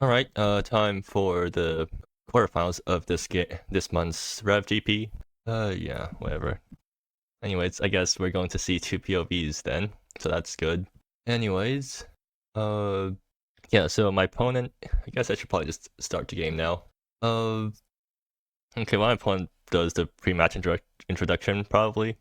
Alright, time for the quarterfinals of this month's REV GP. Yeah, whatever. Anyways, I guess we're going to see two POVs then, so that's good. Anyways, uh, yeah, so my opponent, I guess I should probably just start the game now. Okay, my opponent does the pre-match introduction, probably.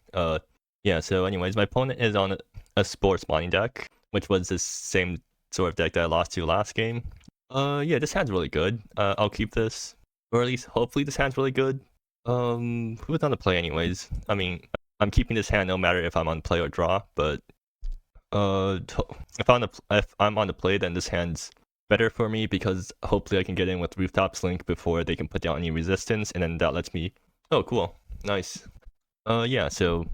Yeah, so anyways, my opponent is on a Spore spawning deck, which was the same sort of deck that I lost to last game. Yeah, this hand's really good. I'll keep this, or at least hopefully this hand's really good. Who's on the play anyways? I mean, I'm keeping this hand no matter if I'm on play or draw, but if I'm on the play, then this hand's better for me because hopefully I can get in with Rooftop Slink before they can put down any resistance, and then that lets me. Oh, cool, nice. Yeah, so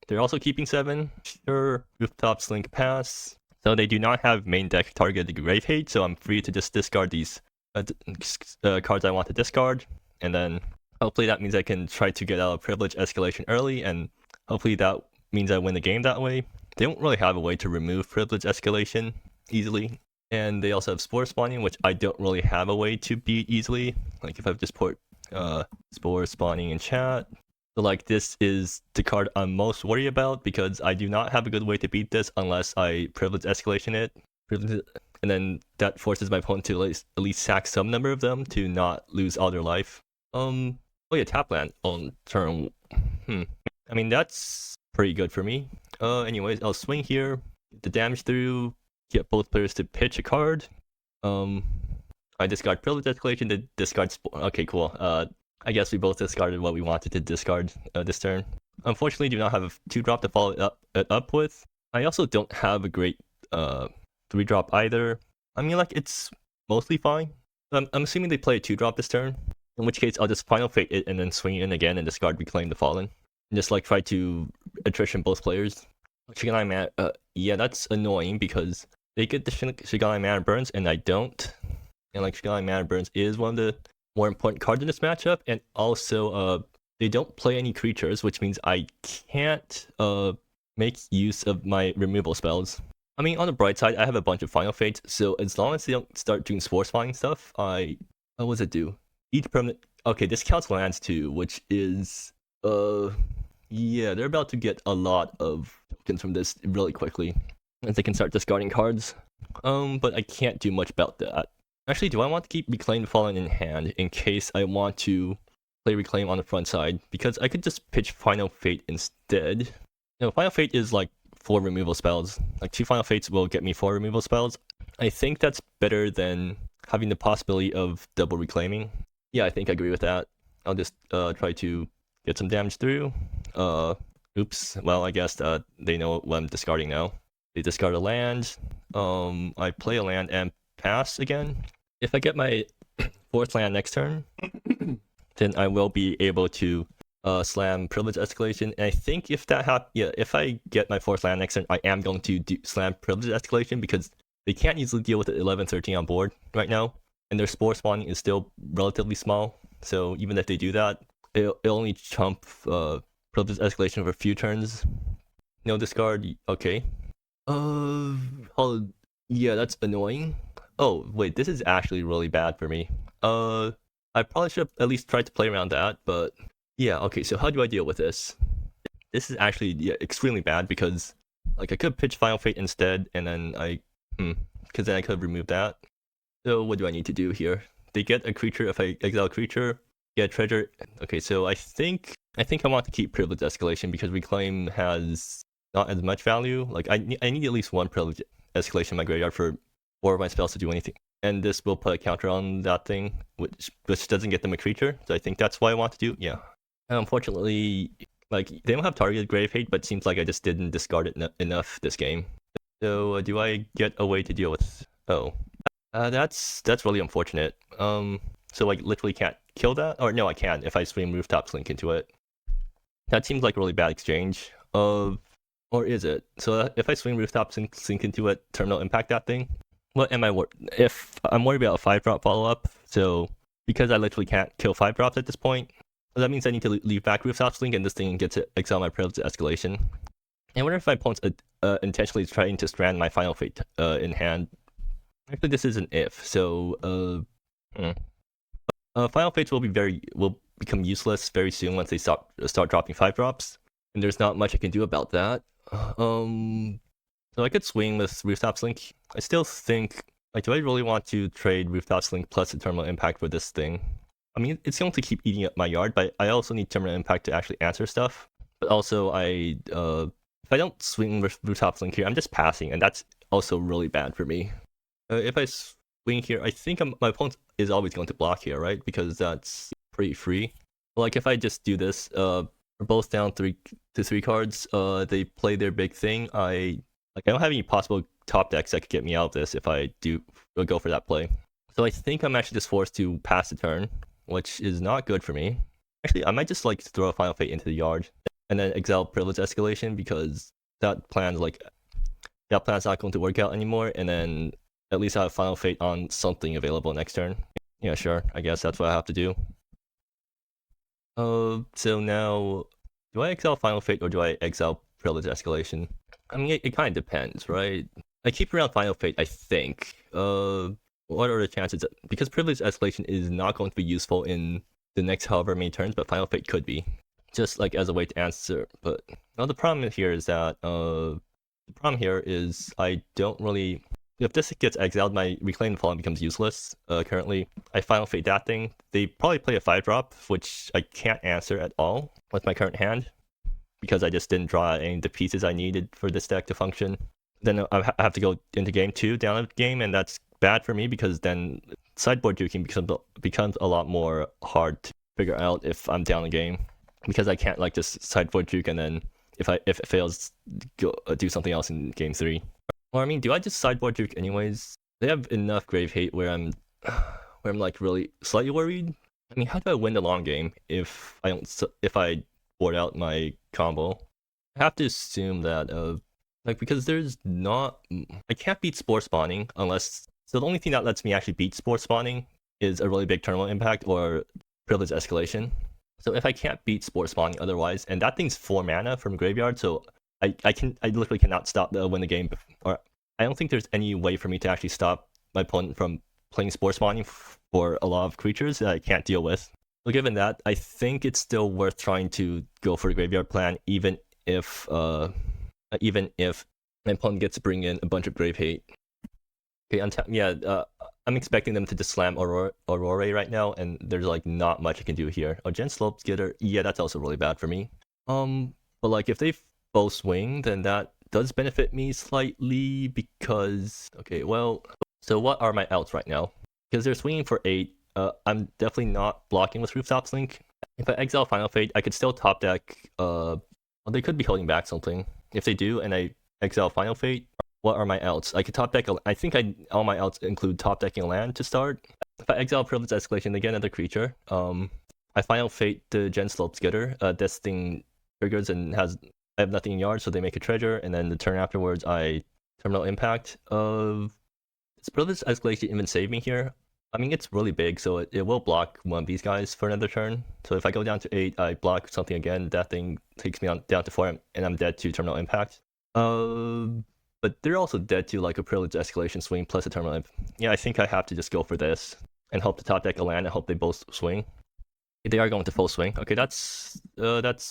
they're also keeping 7. Sure, Rooftop Slink pass. So they do not have main deck targeted Grave Hate, so I'm free to just discard these cards I want to discard, and then hopefully that means I can try to get out of Privilege Escalation early, and hopefully that means I win the game that way. They don't really have a way to remove Privilege Escalation easily, and they also have Spore spawning, which I don't really have a way to beat easily. Like if I just put Spore spawning in chat. So like this is the card I'm most worried about because I do not have a good way to beat this unless I Privilege Escalation it. And then that forces my opponent to at least sack some number of them to not lose all their life. Oh yeah, tap land on turn. I mean that's pretty good for me. Anyways, I'll swing here, get the damage through, get both players to pitch a card. I discard Privilege Escalation to discard Spore. Okay, cool. I guess we both discarded what we wanted to discard this turn. Unfortunately, do not have a 2-drop to follow it up with. I also don't have a great 3-drop either. I mean, like, it's mostly fine. I'm assuming they play a 2-drop this turn, in which case I'll just Final Fate it and then swing in again and discard Reclaim the Fallen. And just, like, try to attrition both players. Shiganai Mana, yeah, that's annoying because they get the Shiganai Mana Burns and I don't. And, like, Shiganai Mana Burns is one of the more important cards in this matchup, and also they don't play any creatures, which means I can't make use of my removal spells. I mean, on the bright side, I have a bunch of Final Fates, so as long as they don't start doing Spore spawning stuff, what does it do? Each permanent. Okay, this counts lands too, which is yeah, they're about to get a lot of tokens from this really quickly, as they can start discarding cards. But I can't do much about that. Actually, do I want to keep Reclaim Fallen in hand in case I want to play Reclaim on the front side? Because I could just pitch Final Fate instead. No, Final Fate is like 4 removal spells. Like 2 Final Fates will get me 4 removal spells. I think that's better than having the possibility of double reclaiming. Yeah, I think I agree with that. I'll just try to get some damage through. Oops. Well, I guess they know what I'm discarding now. They discard a land. I play a land and pass again. If I get my 4th land next turn, then I will be able to slam Privilege Escalation. And I think if that happens, yeah, if I get my 4th land next turn, I am going to slam Privilege Escalation because they can't easily deal with the 11-13 on board right now. And their Spore spawning is still relatively small. So even if they do that, it'll only chump Privilege Escalation for a few turns. No discard. Okay. Yeah, that's annoying. Oh, wait, this is actually really bad for me. I probably should have at least tried to play around that, but yeah, okay, so how do I deal with this? This is actually extremely bad because, like, I could pitch Final Fate instead, and then because then I could remove that. So what do I need to do here? They get a creature if I exile a creature, get a treasure. Okay, so I think I want to keep Privilege Escalation because Reclaim has not as much value. Like, I need at least 1 Privilege Escalation in my graveyard for 4 of my spells to do anything. And this will put a counter on that thing, which doesn't get them a creature. So I think that's what I want to do. Yeah. And unfortunately, like, they don't have targeted Grave Hate, but it seems like I just didn't discard it enough this game. So do I get a way to deal with? Oh, that's really unfortunate. So I literally can't kill that, or no, I can if I swing Rooftop Slink into it. That seems like a really bad exchange. Or is it? So if I swing Rooftop Slink into it, terminal impact that thing. What am I if I'm worried about a 5-drop follow-up? So because I literally can't kill 5-drops at this point, that means I need to leave back Rooftop Slink and this thing gets to exile my Privilege Escalation. I wonder if my opponent's intentionally trying to strand my Final Fate in hand. Actually, this is an if. So, Final Fates will become useless very soon once they start dropping 5-drops, and there's not much I can do about that. So I could swing with Rooftops Link. I still think, like, do I really want to trade Rooftops Link plus the Terminal Impact for this thing? I mean, it's going to keep eating up my yard, but I also need Terminal Impact to actually answer stuff. But also, if I don't swing with Rooftops Link here, I'm just passing, and that's also really bad for me. If I swing here, I think my opponent is always going to block here, right? Because that's pretty free. Like, if I just do this, we're both down 3 cards. They play their big thing. I don't have any possible top decks that could get me out of this if I do go for that play. So I think I'm actually just forced to pass the turn, which is not good for me. Actually, I might just like throw a Final Fate into the yard and then exile Privilege Escalation, because that plan's not going to work out anymore, and then at least I have Final Fate on something available next turn. Yeah, sure. I guess that's what I have to do. So now, do I exile Final Fate or do I exile Privilege Escalation? I mean, it kind of depends, right? I keep around Final Fate, I think. What are the chances? Because Privilege Escalation is not going to be useful in the next however many turns, but Final Fate could be. Just like as a way to answer. But now the problem here is that, I don't really... If this gets exiled, my Reclaim the Fallen becomes useless. Currently, I Final Fate that thing. They probably play a 5-drop, which I can't answer at all with my current hand, because I just didn't draw any of the pieces I needed for this deck to function. Then I have to go into game 2 down a game, and that's bad for me, because then sideboard juking becomes a lot more hard to figure out if I'm down a game, because I can't like just sideboard juke and then if it fails, go do something else in game 3. Or I mean, do I just sideboard juke anyways? They have enough grave hate where I'm like really slightly worried. I mean, how do I win the long game if I board out my combo? I have to assume that because I can't beat Spore spawning unless... So the only thing that lets me actually beat Spore spawning is a really big Terminal Impact or Privilege Escalation. So if I can't beat Spore spawning otherwise, and that thing's 4 mana from graveyard, so I literally cannot stop win the game. Or I don't think there's any way for me to actually stop my opponent from playing Spore spawning for a lot of creatures that I can't deal with. So given that, I think it's still worth trying to go for the graveyard plan, even if my opponent gets to bring in a bunch of grave hate. Okay, I'm expecting them to just slam Aurora right now, and there's like not much I can do here. Oh, Gen Slope Skitter, yeah, that's also really bad for me. But like if they both swing, then that does benefit me slightly, because okay, well, so what are my outs right now? Because they're swinging for 8. I'm definitely not blocking with Rooftops Link. If I exile Final Fate, I could still top deck. Well, they could be holding back something. If they do, and I exile Final Fate, what are my outs? I could top deck. I think all my outs include top decking a land to start. If I exile Privilege Escalation, they get another creature. I Final Fate the Gen Slope Skitter. This thing triggers and I have nothing in yard, so they make a treasure, and then the turn afterwards, I Terminal Impact. Does Privilege Escalation even save me here? I mean, it's really big, so it will block one of these guys for another turn. So if I go down to 8, I block something again, that thing takes me down to 4, and I'm dead to Terminal Impact. But they're also dead to like a Privilege Escalation swing plus a Terminal Impact. Yeah, I think I have to just go for this and hope to top deck a land and hope they both swing. They are going to full swing. Okay, that's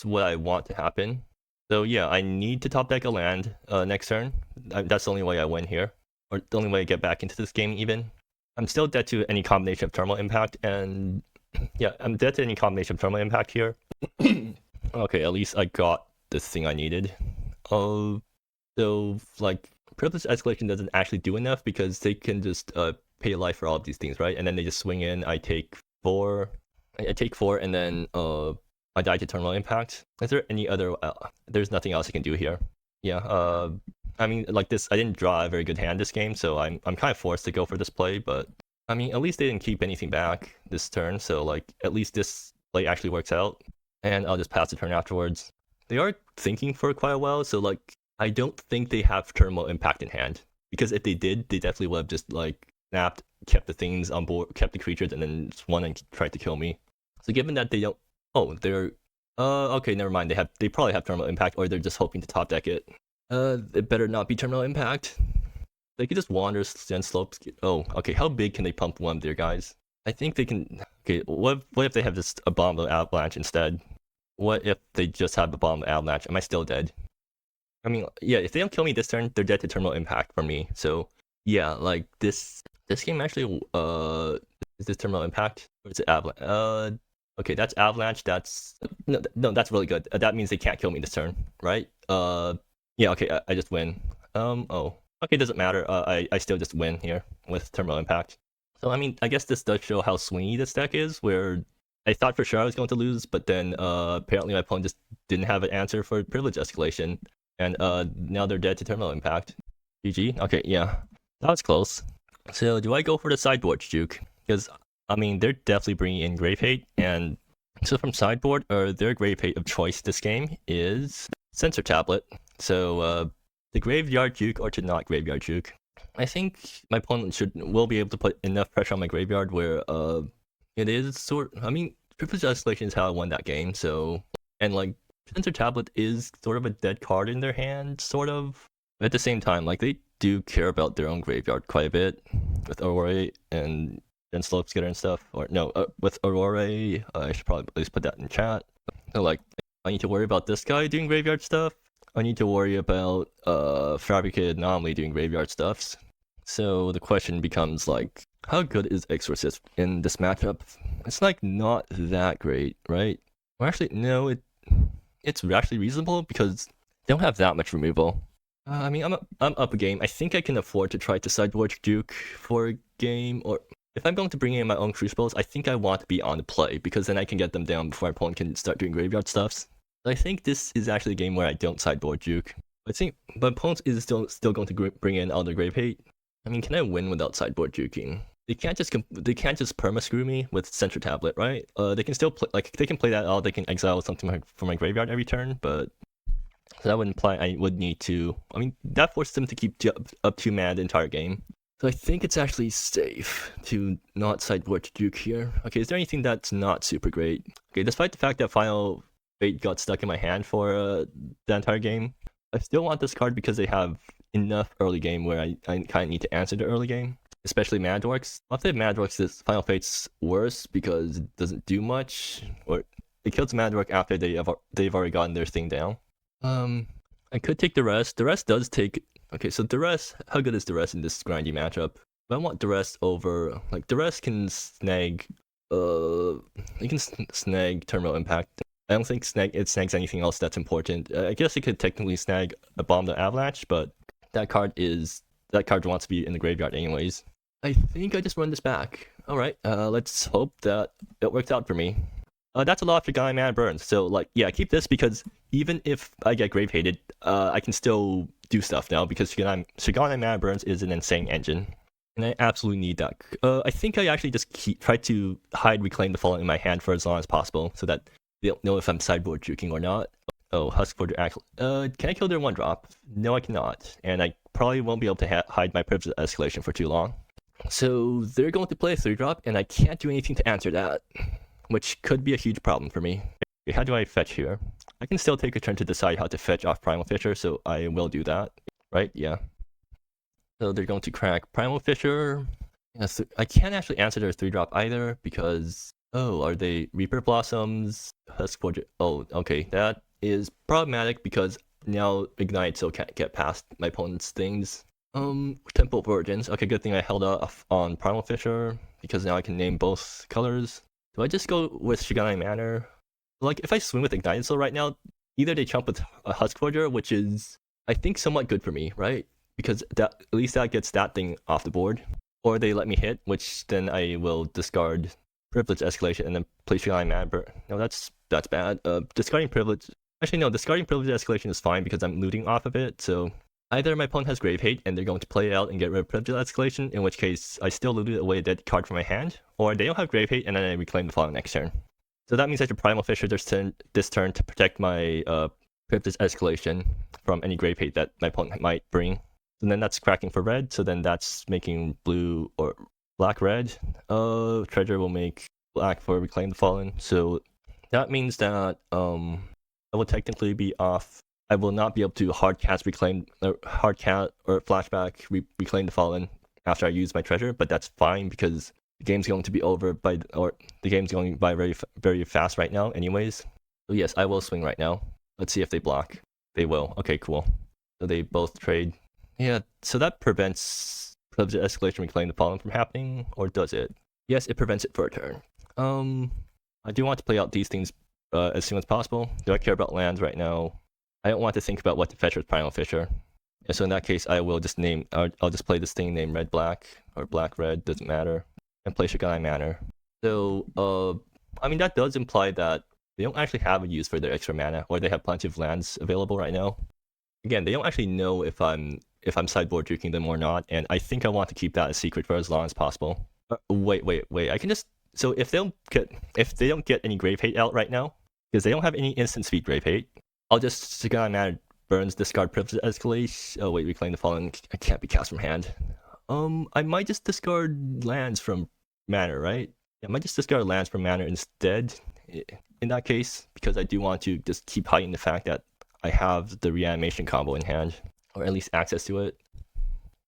what I want to happen. So yeah, I need to top deck a land next turn. That's the only way I win here, or the only way I get back into this game even. I'm still dead to any combination of Terminal Impact, and yeah, I'm dead to any combination of Terminal Impact here. Okay, at least I got the thing I needed. So like Privilege Escalation doesn't actually do enough, because they can just pay life for all of these things, right? And then they just swing in. I take 4. I take 4, and then I die to Terminal Impact. Is there any other... there's nothing else I can do here. Yeah, I mean, like this, I didn't draw a very good hand this game, so I'm kind of forced to go for this play, but I mean, at least they didn't keep anything back this turn, so like, at least this play actually works out, and I'll just pass the turn afterwards. They are thinking for quite a while, so like, I don't think they have Terminal Impact in hand, because if they did, they definitely would have just like snapped, kept the things on board, kept the creatures, and then just won and tried to kill me. So given that they don't... Oh, they're... okay, never mind. They probably have Terminal Impact, or they're just hoping to top deck it. It better not be Terminal Impact. They could just wander and slopes. Oh, okay. How big can they pump one there, guys? I think they can. Okay, what if they have just a bomb avalanche instead? What if they just have the bomb avalanche? Am I still dead? I mean, yeah. If they don't kill me this turn, they're dead to terminal impact for me. So yeah, like this game actually is this terminal impact or is it avalanche? Okay, that's avalanche. That's no, that's really good. That means they can't kill me this turn, right? Yeah. Okay, I just win. Oh. Okay, doesn't matter. I still just win here with terminal impact. So I mean, I guess this does show how swingy this deck is. Where I thought for sure I was going to lose, but then apparently my opponent just didn't have an answer for privilege escalation, and now they're dead to terminal impact. GG. Okay, yeah, that was close. So do I go for the sideboard juke? Because I mean, they're definitely bringing in Grave Hate, and so from sideboard, their Grave Hate of choice this game is Sensor Tablet. So the Graveyard Juke or to not Graveyard Juke. I think my opponent will be able to put enough pressure on my graveyard where it is I mean, privilege escalation is how I won that game. So and like Sensor Tablet is sort of a dead card in their hand, sort of. But at the same time, like they do care about their own graveyard quite a bit with Aurora and Slope Skitter and stuff. Or no, with Aurora, I should probably at least put that in chat. So like, I need to worry about this guy doing graveyard stuff. I need to worry about Fabricated Anomaly doing graveyard stuffs. So the question becomes like, how good is Exorcist in this matchup? It's like not that great, right? Or actually, no, it's actually reasonable because they don't have that much removal. I mean, I'm up a game. I think I can afford to try to sideboard Duke for a game, or if I'm going to bring in my own Crucibles, I think I want to be on the play because then I can get them down before my opponent can start doing graveyard stuffs. I think this is actually a game where I don't sideboard Juke. I think my opponent is still going to bring in all the Grave Hate. I mean, can I win without sideboard juking? They can't just perma screw me with Sensor Tablet, right? They can still play, like they can play that out. They can exile something from my graveyard every turn, but so that would imply I would need to. I mean, that forces them to keep up 2 mana the entire game. So I think it's actually safe to not sideboard Juke here. Okay, is there anything that's not super great? Okay, despite the fact that Final Fate got stuck in my hand for the entire game, I still want this card because they have enough early game where I kind of need to answer the early game, especially Mad Dorks. If they have Mad Dorks, this Final Fate's worse because it doesn't do much, or it kills Mad Dork after they've already gotten their thing down. I could take Duress. Duress does take. Okay, so Duress, how good is Duress in this grindy matchup? If I want Duress over, like Duress can snag, it can snag Terminal Impact. I don't think it snags anything else that's important. I guess it could technically snag a Bomb the Avalanche, but that card wants to be in the graveyard anyways. I think I just run this back. All right, let's hope that it worked out for me. That's a lot for Guy Man Burns. So like, yeah, keep this because even if I get grave hated, I can still do stuff now because Shiganai Man Burns is an insane engine. And I absolutely need that. I think I actually just try to hide Reclaim the Fallen in my hand for as long as possible so that they don't know if I'm sideboard juking or not. Oh, Huskforger can I kill their 1-drop? No, I cannot. And I probably won't be able to hide my privilege escalation for too long. So they're going to play a 3-drop, and I can't do anything to answer that, which could be a huge problem for me. Okay, how do I fetch here? I can still take a turn to decide how to fetch off Primal Fisher, so I will do that. Right? Yeah. So they're going to crack Primal Fisher. Yes, I can't actually answer their 3-drop either because... Oh, are they Reaper Blossoms? Huskforger... Oh, okay. That is problematic because now Ignite still can't get past my opponent's things. Temple Virgins. Okay, good thing I held off on Primal Fisher because now I can name both colors. Do I just go with Shiganai Manor? Like, if I swing with Ignited Soul right now, either they chump with a Huskforger, which is, I think, somewhat good for me, right? Because at least that gets that thing off the board. Or they let me hit, which then I will discard Privilege Escalation and then play Shiganai Manor. No, that's bad. Discarding Privilege... Actually, no, discarding Privilege Escalation is fine because I'm looting off of it, so... Either my opponent has Grave Hate and they're going to play it out and get rid of Privilege Escalation, in which case I still looted away a dead card from my hand, or they don't have Grave Hate and then I reclaim the Fallen next turn. So that means I should Primal Fisher this turn to protect my Privilege Escalation from any Grave Hate that my opponent might bring. And then that's cracking for red, so then that's making blue or black-red. Treasure will make black for Reclaim the Fallen, so that means that I will technically be off I will not be able to hard cast reclaim or flashback reclaim the fallen after I use my treasure, but that's fine because the game's going to be over the game's going by very fast right now anyways. So yes, I will swing right now. Let's see if they block. They will. Okay, cool. So they both trade. Yeah, so that prevents privilege escalation reclaim the fallen from happening, or does it? Yes, it prevents it for a turn. I do want to play out these things as soon as possible. Do I care about lands right now? I don't want to think about what to fetch with Primal Fisher. And so in that case, I will just I'll just play this thing named Red Black or Black Red, doesn't matter, and play Shogunai Manor. So I mean that does imply that they don't actually have a use for their extra mana, or they have plenty of lands available right now. Again, they don't actually know if I'm sideboard juking them or not, and I think I want to keep that a secret for as long as possible. Wait, I can just if they don't get any Grave Hate out right now, because they don't have any instant speed Grave Hate, I'll just Shogunai Manor burns, discard privilege escalation. Oh wait, reclaim the fallen. I can't be cast from hand. I might just discard lands from Manor, right? Yeah, I might just discard lands from Manor instead. In that case, because I do want to just keep hiding the fact that I have the reanimation combo in hand, or at least access to it.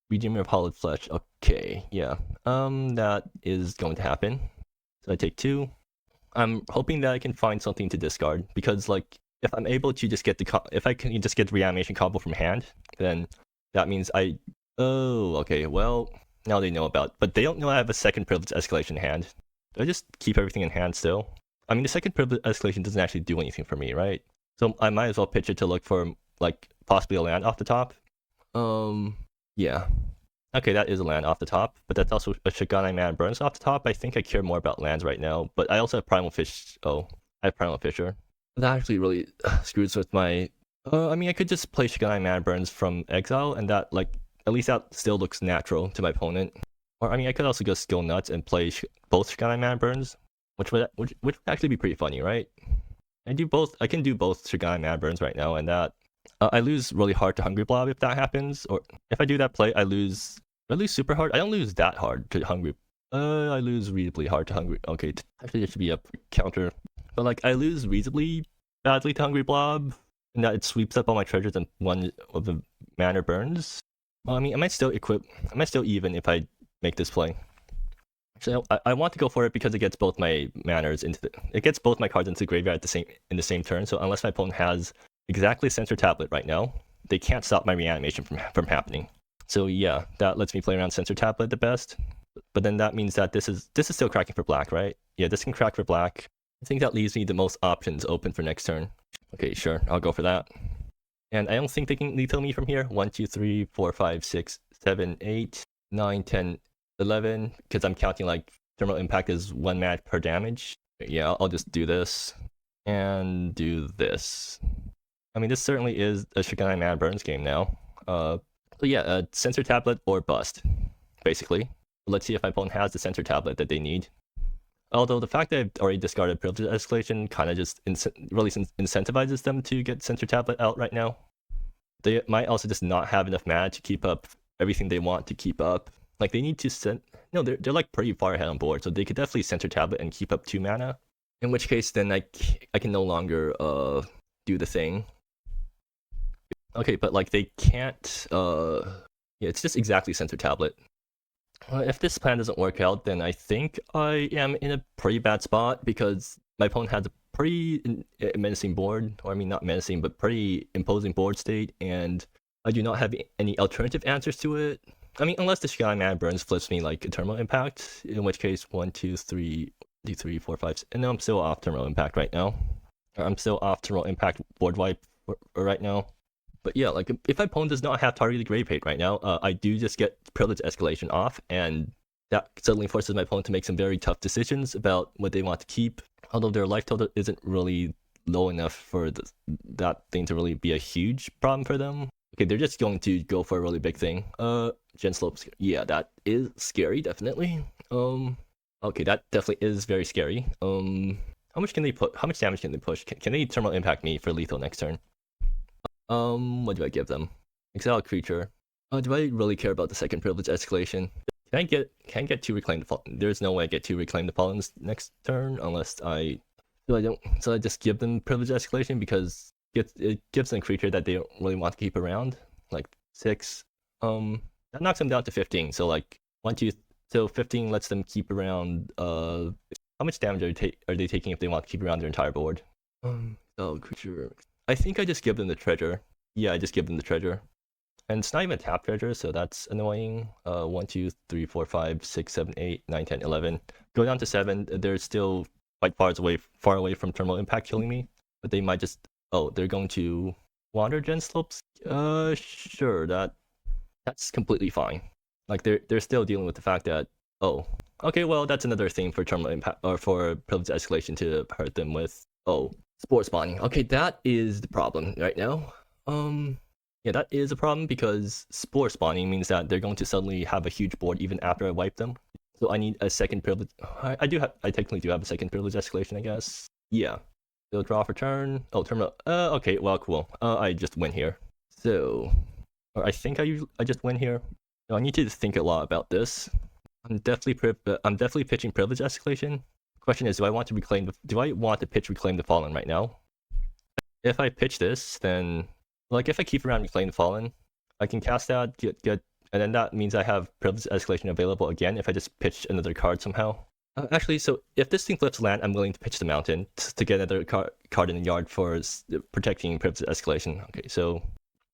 Redeemer of Hollowed Flesh. Okay, yeah. That is going to happen. So I take 2. I'm hoping that I can find something to discard, because like if I'm able to just get if I can just get the reanimation combo from hand, then that means oh, okay, well, now they know but they don't know I have a second privilege escalation in hand. Do I just keep everything in hand still? I mean, the second privilege escalation doesn't actually do anything for me, right? So I might as well pitch it to look for, like, possibly a land off the top. Yeah. Okay, that is a land off the top, but that's also a Shogunai Manor burns off the top. I think I care more about lands right now, but I also have Primal Fish. Oh, I have Primal Fisher. That actually really screws with my... I mean, I could just play Shogunai Manor burns from exile, and that, like, at least that still looks natural to my opponent. Or, I mean, I could also just go nuts and play both Shogunai Manor burns, which would actually be pretty funny, right? I can do both Shogunai Manor burns right now, and that... I lose really hard to Hungry Blob if that happens, or if I do that play, I lose super hard. I don't lose that hard to Hungry. I lose reasonably hard to Hungry. Okay, actually there should be a counter, but like I lose reasonably badly to Hungry Blob, and that it sweeps up all my treasures and one of the Manor burns. Well, I mean, I might still even if I make this play. So I want to go for it because it gets both my manors it gets both my cards into the graveyard in the same turn. So unless my opponent has exactly Censor Tablet right now, they can't stop my reanimation from happening. So yeah, that lets me play around Censor Tablet the best. But then that means that this is still cracking for black, right? Yeah, this can crack for black. I think that leaves me the most options open for next turn. Okay, sure, I'll go for that. And I don't think they can lethal me from here. 1, 2, 3, 4, 5, 6, 7, 8, 9, 10, 11, because I'm counting like Thermal Impact is 1 mat per damage. Yeah, I'll just do this and do this. I mean, this certainly is a Shogunai Manor burns game now. So yeah, Censor Tablet or bust, basically. Let's see if my opponent has the Censor Tablet that they need. Although the fact that I've already discarded Privilege Escalation kind of just really incentivizes them to get Censor Tablet out right now. They might also just not have enough mana to keep up everything they want to keep up. Like they need to they're like pretty far ahead on board, so they could definitely Censor Tablet and keep up 2 mana. In which case, then I can no longer do the thing. Okay, but like they can't. Yeah, it's just exactly Censor Tablet. If this plan doesn't work out, then I think I am in a pretty bad spot because my opponent has a pretty menacing board, or I mean not menacing, but pretty imposing board state, and I do not have any alternative answers to it. I mean, unless the Shogunai Manor burns flips me like a Terminal Impact, in which case 1, 2, 3, 4, 5, and I'm still off Terminal Impact right now. I'm still off Terminal Impact board wipe right now. But yeah, like if my opponent does not have targeted Grave Hate right now, I do just get Privilege Escalation off, and that suddenly forces my opponent to make some very tough decisions about what they want to keep. Although their life total isn't really low enough for that thing to really be a huge problem for them. Okay, they're just going to go for a really big thing. Gen Slopes, yeah, that is scary, definitely. Okay, that definitely is very scary. How much damage can they push? Can they Terminal Impact me for lethal next turn? What do I give them? Exile a creature. Do I really care about the second Privilege Escalation? Can I get 2 Reclaim the Fallen? There's no way I get 2 Reclaim the Fallens next turn unless so I just give them Privilege Escalation because it gives them a creature that they don't really want to keep around, like 6. That knocks them down to 15. So like 1, 2, so 15 lets them keep around. How much damage are they taking if they want to keep around their entire board? Oh, creature. I think I just give them the treasure. Yeah, I just give them the treasure. And it's not even a tap treasure, so that's annoying. 1, 2, 3, 4, 5, 6, 7, 8, 9, 10, 11. Go down to 7. They're still quite far away from Terminal Impact killing me. But they might just... Oh, they're going to Wander Gen Slopes? Sure, that's completely fine. Like, they're still dealing with the fact that... Oh, okay, well, that's another thing for Terminal Impact, or for Privilege Escalation to hurt them with. Oh, Spore spawning. Okay, that is the problem right now. Yeah, that is a problem because Spore spawning means that they're going to suddenly have a huge board even after I wipe them. So I need a second privilege. I technically do have a second privilege escalation, I guess. Yeah. So draw for turn. Oh, terminal. Okay, well, cool. I just win here. So, or I think I just win here. No, I need to think a lot about this. I'm definitely pitching privilege escalation. Question is, do I want to pitch Reclaim the Fallen right now? If I pitch this, then like if I keep around Reclaim the Fallen, I can cast that, get, and then that means I have privilege escalation available again if I just pitch another card somehow. Actually, so if this thing flips land, I'm willing to pitch the Mountain to get another card in the yard for protecting privilege escalation. Okay, so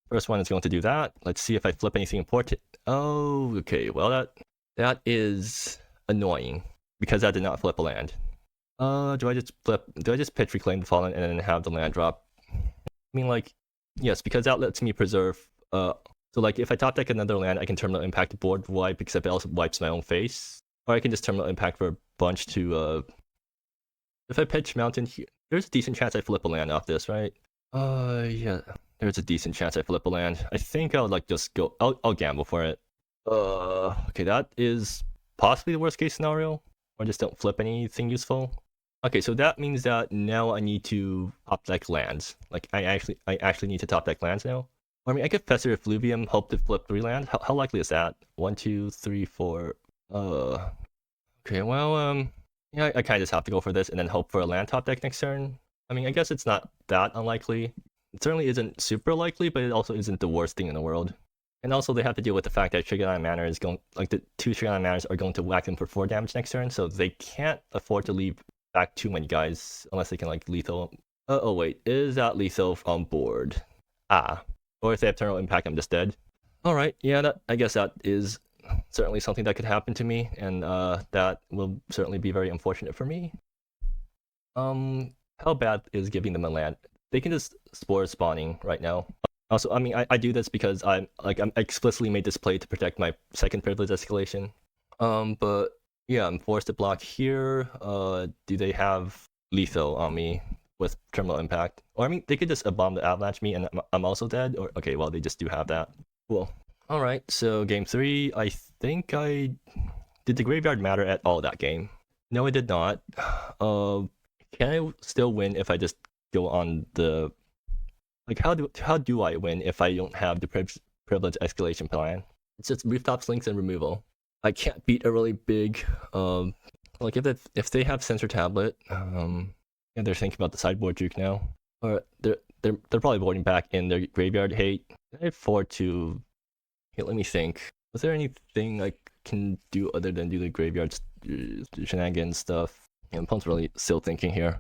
first one is going to do that. Let's see if I flip anything important. Oh, okay, well that is annoying because that did not flip a land. Do I just pitch Reclaim the Fallen and then have the land drop? I mean, like, yes, because that lets me preserve. So like if I top deck another land, I can Terminal Impact the board wipe, except it also wipes my own face. Or I can just Terminal Impact for a bunch to if I pitch Mountain here, there's a decent chance I flip a land off this, right? Yeah, there's a decent chance I flip a land. I think I'll like just go. I'll gamble for it. Okay, that is possibly the worst case scenario. Or just don't flip anything useful. Okay, so that means that now I need to top deck lands. Like I actually need to top deck lands now. Or, I mean, I could Fester Effluvium, hope to flip 3 land. How likely is that? 1, 2, 3, 4. Okay, well, yeah, I kind of just have to go for this and then hope for a land top deck next turn. I mean, I guess it's not that unlikely. It certainly isn't super likely, but it also isn't the worst thing in the world. And also, they have to deal with the fact that Trigon Manor is going, like the 2 Trigon Manors are going to whack them for 4 damage next turn, so they can't afford to leave back too many guys unless they can like lethal. Oh wait, is that lethal on board? Or if they have Terminal Impact, I'm just dead. All right, yeah, I guess that is certainly something that could happen to me, and that will certainly be very unfortunate for me. How bad is giving them a land? They can just Spore spawning right now. Also, I mean, I do this because I'm explicitly made this play to protect my second privilege escalation. But yeah, I'm forced to block here. Do they have lethal on me with Terminal Impact? Or I mean, they could just bomb the avalanche me and I'm also dead. Or okay, well they just do have that. Cool. All right, so game 3. I think did the graveyard matter at all that game? No, it did not. Can I still win if I just go on the? Like, how do I win if I don't have the privilege escalation plan? It's just rooftops, links, and removal. I can't beat a really big like if they have sensor tablet, and they're thinking about the sideboard juke now, or they're probably voting back in their graveyard hate. I afford to. Okay, let me think. Was there anything I can do other than do the graveyard shenanigans stuff? Yeah, opponent's really still thinking here.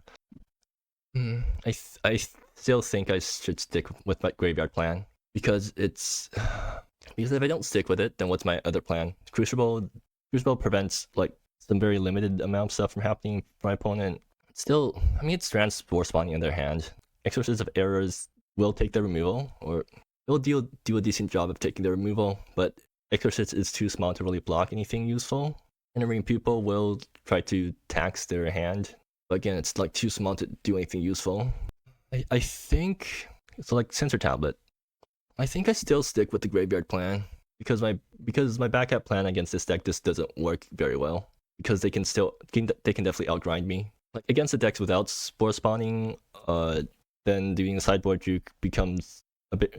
I still think I should stick with my graveyard plan because if I don't stick with it, then what's my other plan? Crucible prevents like some very limited amount of stuff from happening for my opponent. Still, I mean, it's Strand's Spore spawning in their hand. Exorcist of Errors will take the removal, or it'll do a decent job of taking the removal, but Exorcist is too small to really block anything useful. Entering Pupil will try to tax their hand, but again, it's like too small to do anything useful. I think it's like Sensor Tablet. I think I still stick with the graveyard plan because my backup plan against this deck just doesn't work very well because they can definitely outgrind me. Like against the decks without Spore spawning, then doing the sideboard juke becomes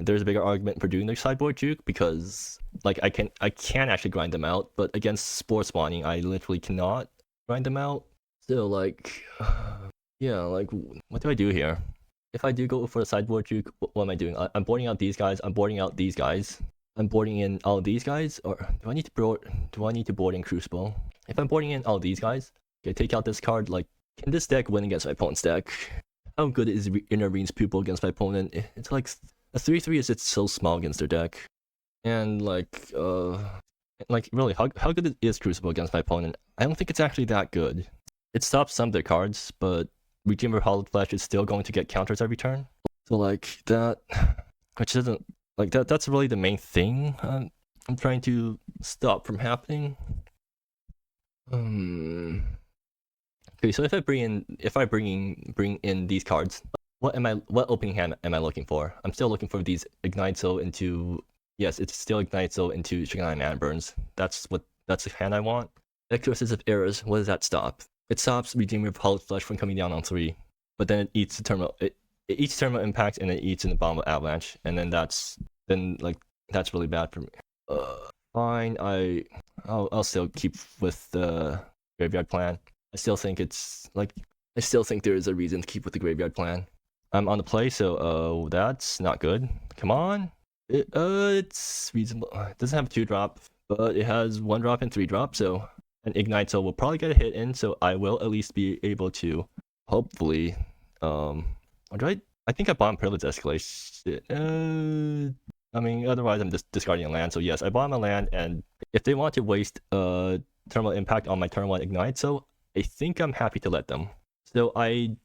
there's a bigger argument for doing the sideboard juke because like I can actually grind them out, but against Spore spawning I literally cannot grind them out. So like yeah, like what do I do here? if I do go for a sideboard juke, what am I doing? I'm boarding out these guys. I'm boarding out these guys. I'm boarding in all these guys, or do I need to board in Crucible? If I'm boarding in all these guys, okay, take out this card. Like, can this deck win against my opponent's deck? How good is Inner Rene's Pupil against my opponent? It's like a 3/3 is it's so small against their deck, and like really, how good is Crucible against my opponent? I don't think it's actually that good. It stops some of their cards, but Redeemer Hollowed Flesh is still going to get counters every turn. So like that, which isn't like that. That's really the main thing I'm trying to stop from happening. Okay, so if I bring in these cards, what opening hand am I looking for? I'm still looking for these Ignite Soul into, yes, it's still Ignite Soul into Shiganai Man Burns. That's the hand I want. Exorcist of Errors, what does that stop? It stops Redeemer of Hollowed Flesh from coming down on 3, but then it eats the terminal. It eats terminal impact and it eats in the bottom of Avalanche, and then that's really bad for me. Fine, I'll still keep with the Graveyard Plan. I still think there is a reason to keep with the Graveyard Plan. I'm on the play, so that's not good. Come on, it's reasonable. It doesn't have a 2-drop, but it has 1-drop and 3-drop, so an Ignite Soul will probably get a hit in, so I will at least be able to hopefully I think I bomb Privilege Escalation. I mean, otherwise I'm just discarding a land, so yes, I bomb a land, and if they want to waste Terminal Impact on my turn 1 Ignite, so I think I'm happy to let them. So I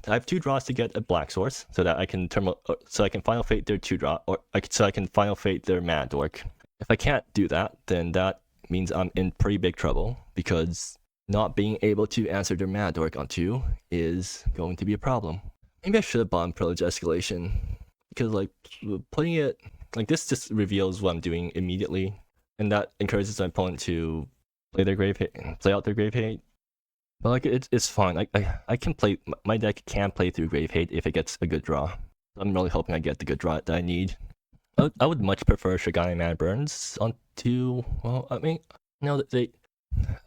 have 2 draws to get a black source, so that I can Final Fate their 2-drop, so I can Final Fate their Mad Dork. If I can't do that, then that means I'm in pretty big trouble, because not being able to answer their Mad Dork on 2 is going to be a problem. Maybe I should have bombed Privilege Escalation, because like putting it like this just reveals what I'm doing immediately, and that encourages my opponent to play out their Grave Hate. But like it's fine. I can play, my deck can play through Grave Hate if it gets a good draw. I'm really hoping I get the good draw that I need. I would much prefer Shiganai Man Burns onto, well, I mean, no,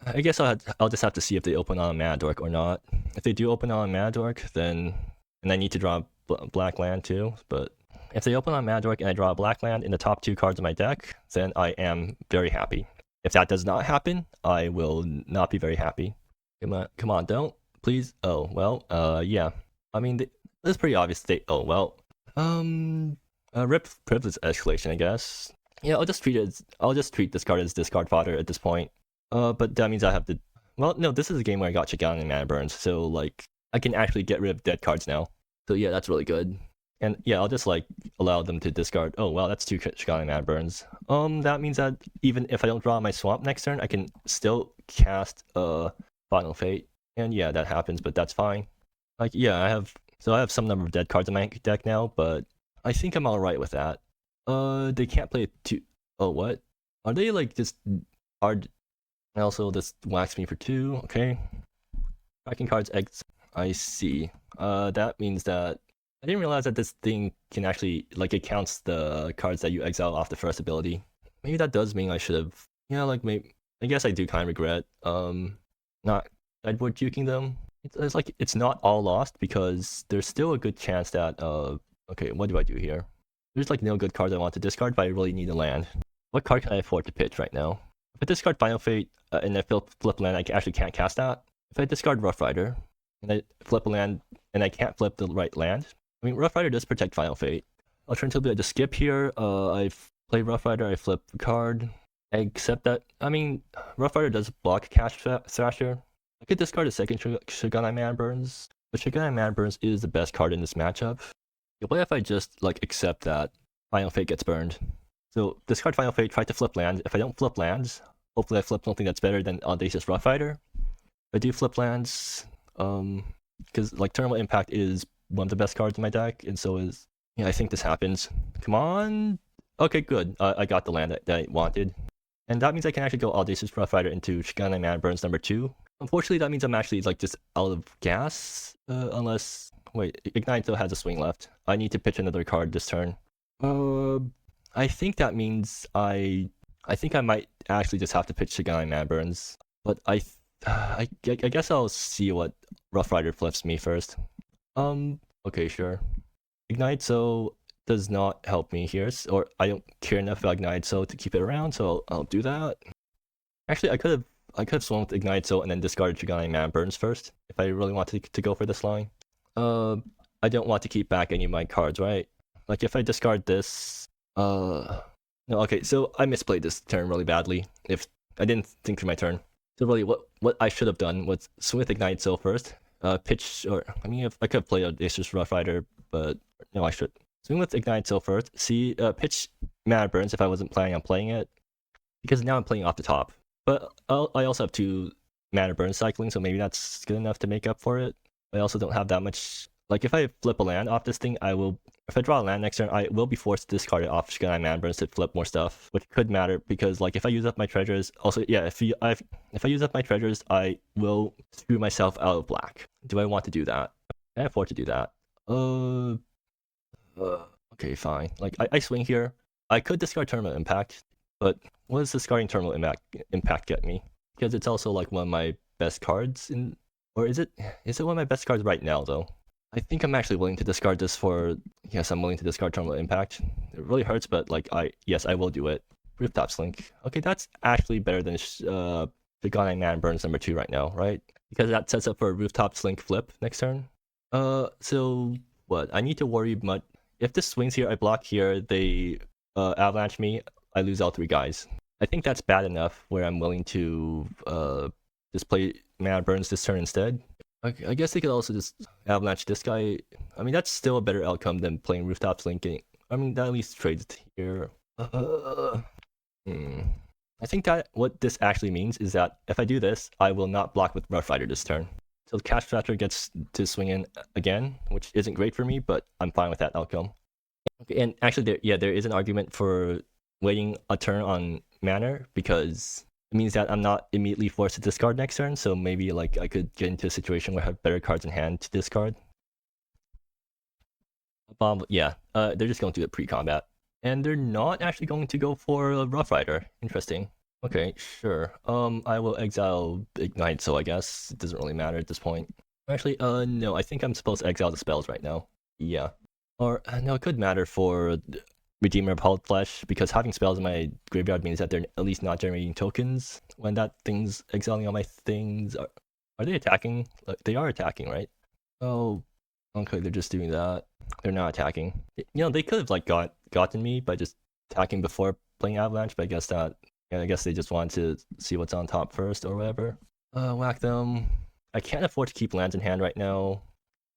I guess I'll just have to see if they open on a Mad Dork or not. If they do open on a Mad Dork, then I need to draw a black land too. But if they open on Mad Dork and I draw a black land in the top 2 cards of my deck, then I am very happy. If that does not happen, I will not be very happy. Come on, don't, please. Oh well, yeah. I mean, it's pretty obvious. Rip Privilege Escalation, I guess. Yeah, I'll just treat this card as discard fodder at this point. But that means I have to. Well, no, this is a game where I got Shiganai and Mana Burns, so like I can actually get rid of dead cards now. So yeah, that's really good. And yeah, I'll just like allow them to discard. Oh wow, that's 2 Shiganai and Mana Burns. That means that even if I don't draw my swamp next turn, I can still cast Final Fate. And yeah, that happens, but that's fine. Like yeah, I have some number of dead cards in my deck now, but I think I'm alright with that. They can't play 2. Oh, what? Are they like just hard? And also this whacks me for 2. Okay. Tracking cards X. I see. That means that I didn't realize that this thing can actually like it counts the cards that you exile off the first ability. Maybe that does mean I should have. Yeah, like maybe. I guess I do kind of regret not sideboard juking them. It's like it's not all lost, because there's still a good chance that okay, what do I do here? There's like no good cards I want to discard, but I really need a land. What card can I afford to pitch right now? If I discard Final Fate and I flip land, I actually can't cast that. If I discard Rough Rider and I flip a land and I can't flip the right land, I mean Rough Rider does protect Final Fate. Alternatively, I just skip here. I play Rough Rider, I flip the card. I accept that. I mean, Rough Rider does block Cash Thrasher. I could discard a second Shiganai Man Burns, but Shiganai Man Burns is the best card in this matchup. What if I just like accept that Final Fate gets burned? So discard Final Fate, try to flip lands. If I don't flip lands, hopefully I flip something that's better than Audacious Rough Rider. If I do flip lands, because like Terminal Impact is one of the best cards in my deck, and so is, yeah, I think this happens. Come on. Okay, good. I got the land that I wanted. And that means I can actually go Audacious Rough Rider into Shiganai Man Burns number 2. Unfortunately, that means I'm actually like just out of gas, unless, wait, Ignite still has a swing left. I need to pitch another card this turn. I think that means I think I might actually just have to pitch Shiganai Man Burns, but I guess I'll see what Rough Rider flips me first. Okay, sure. Ignite so does not help me here, or I don't care enough about Ignite so to keep it around, so I'll do that. Actually, I could have swung with Ignite so and then discarded Shigani Man Burns first if I really wanted to go for this line. I don't want to keep back any of my cards, right? Like if I discard this, no, okay, so I misplayed this turn really badly. If I didn't think through my turn. So really, what I should have done was swing with Ignite so first, pitch, or I mean, if I could have played a Asus Rough Rider, but no, I should swing with Ignite so first. See, pitch Mana Burns if I wasn't planning on playing it, because now I'm playing off the top. But I also have 2 Mana Burn cycling, so maybe that's good enough to make up for it. I also don't have that much. Like if I flip a land off this thing, I will. If I draw a land next turn, I will be forced to discard it off Shigani Mana Burns to flip more stuff, which could matter because like if I use up my treasures, also yeah, if I use up my treasures, I will screw myself out of black. Do I want to do that? Can I afford to do that? Okay, fine. Like I swing here. I could discard Terminal Impact, but what does discarding Terminal Impact get me? Because it's also like one of my best cards in, or is it one of my best cards right now though? I think I'm actually willing to discard this for, yes, I'm willing to discard Terminal Impact. It really hurts, but like yes, I will do it. Rooftop Slink. Okay, that's actually better than Shigani Man Burns number 2 right now, right? Because that sets up for a Rooftop Slink flip next turn. So what? I need to worry much. If this swings here, I block here, they avalanche me, I lose all 3 guys. I think that's bad enough where I'm willing to just play Mana Burns this turn instead. I guess they could also just avalanche this guy. I mean, that's still a better outcome than playing Rooftop Slinking. I mean, that at least trades here. I think that what this actually means is that if I do this, I will not block with Rough Rider this turn. So the Cash Factor gets to swing in again, which isn't great for me, but I'm fine with that outcome. Okay, and actually, there is an argument for waiting a turn on mana because it means that I'm not immediately forced to discard next turn. So maybe like I could get into a situation where I have better cards in hand to discard. Yeah, they're just going to do it pre-combat, and they're not actually going to go for a Rough Rider. Interesting. Okay, sure. I will exile Ignite, so I guess it doesn't really matter at this point. Actually, no, I think I'm supposed to exile the spells right now. Yeah. Or, no, it could matter for Redeemer of Hallowed Flesh, because having spells in my graveyard means that they're at least not generating tokens when that thing's exiling all my things. Are they attacking? They are attacking, right? Oh, okay, they're just doing that. They're not attacking. You know, they could have like gotten me by just attacking before playing Avalanche, but I guess that, yeah, I guess they just wanted to see what's on top first or whatever. Whack them. I can't afford to keep lands in hand right now.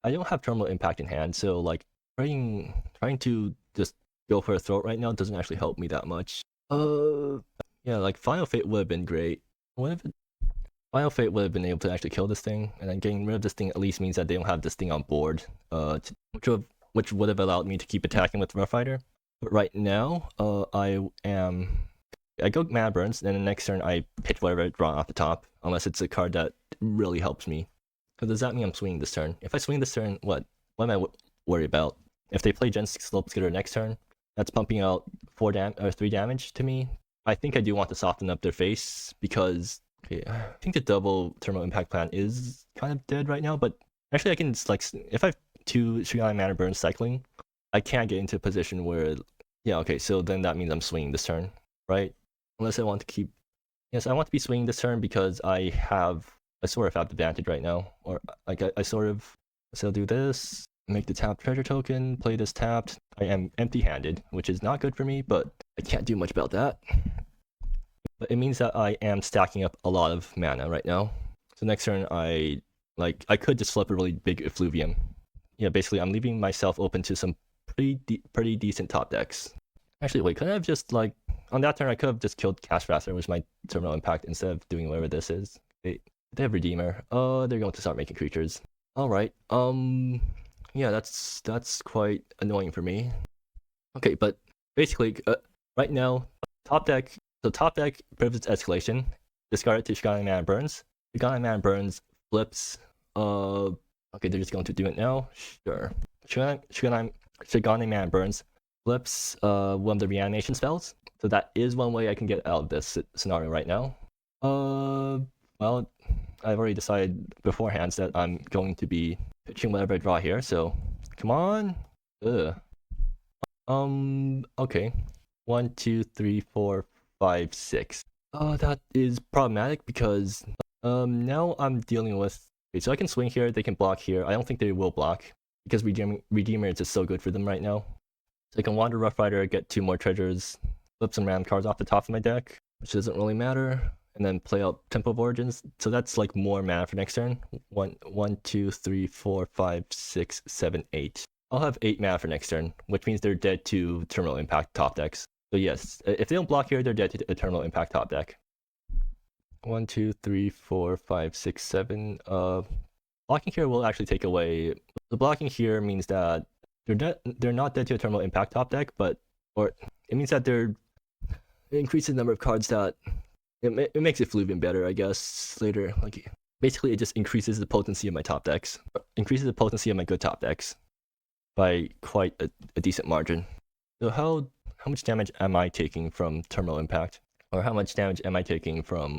I don't have Terminal Impact in hand, so like trying to just go for a throat right now doesn't actually help me that much. Yeah, like Final Fate would have been great. Final Fate would have been able to actually kill this thing, and then getting rid of this thing at least means that they don't have this thing on board, which would have allowed me to keep attacking with Rough Rider. But right now, I go Mana Burns, then the next turn I pitch whatever I draw off the top, unless it's a card that really helps me. Because does that mean I'm swinging this turn? If I swing this turn, what am I worried about? If they play Gen 6 Slopeskidder next turn, that's pumping out 3 damage to me. I think I do want to soften up their face because okay, I think the double Terminal Impact plan is kind of dead right now, but actually I can like if I have 2 Shigani Mana Burns cycling, I can't get into a position where yeah, okay, so then that means I'm swinging this turn, right? Unless I want to keep yes, I want to be swinging this turn because I sort of have the advantage right now. Or like I sort of so I'll do this, make the tapped treasure token, play this tapped. I am empty-handed, which is not good for me, but I can't do much about that. But it means that I am stacking up a lot of mana right now. So next turn I could just flip a really big effluvium. Yeah, basically I'm leaving myself open to some pretty decent top decks. Actually, wait, could I have just like on that turn I could have just killed Cash Faster, which is my Terminal Impact, instead of doing whatever this is. They have Redeemer. They're going to start making creatures. Alright, yeah, that's quite annoying for me. Okay, but basically, right now, top deck privileges escalation. Discard it to Shigani Mana Burns. Shigani Mana Burns flips. Okay, they're just going to do it now. Sure. Shigani Mana Burns flips one of the reanimation spells. So that is one way I can get out of this scenario right now. Well, I've already decided beforehand that I'm going to be pitching whatever I draw here, so Come on. Ugh. Okay. 1, 2, 3, 4, 5, 6. That is problematic because now I'm dealing with. Okay, so I can swing here. They can block here. I don't think they will block because Redeemer is just so good for them right now. So I can wander Rough Rider, get 2 more treasures, flip some random cards off the top of my deck, which doesn't really matter, and then play out Temple of Origins. So that's like more mana for next turn. 1, 2, 3, 4, 5, 6, 7, 8. I'll have 8 mana for next turn, which means they're dead to Terminal Impact top decks. So yes, if they don't block here, they're dead to Terminal Impact top deck. 1, 2, 3, 4, 5, 6, 7. Blocking here will actually take away. The blocking here means that they're not dead to a Terminal Impact top deck, or it means that they're increasing the number of cards that it makes it Fluvian better, I guess. Later, like basically, it just increases the potency of my top decks, increases the potency of my good top decks by quite a decent margin. So how much damage am I taking from Terminal Impact, or how much damage am I taking from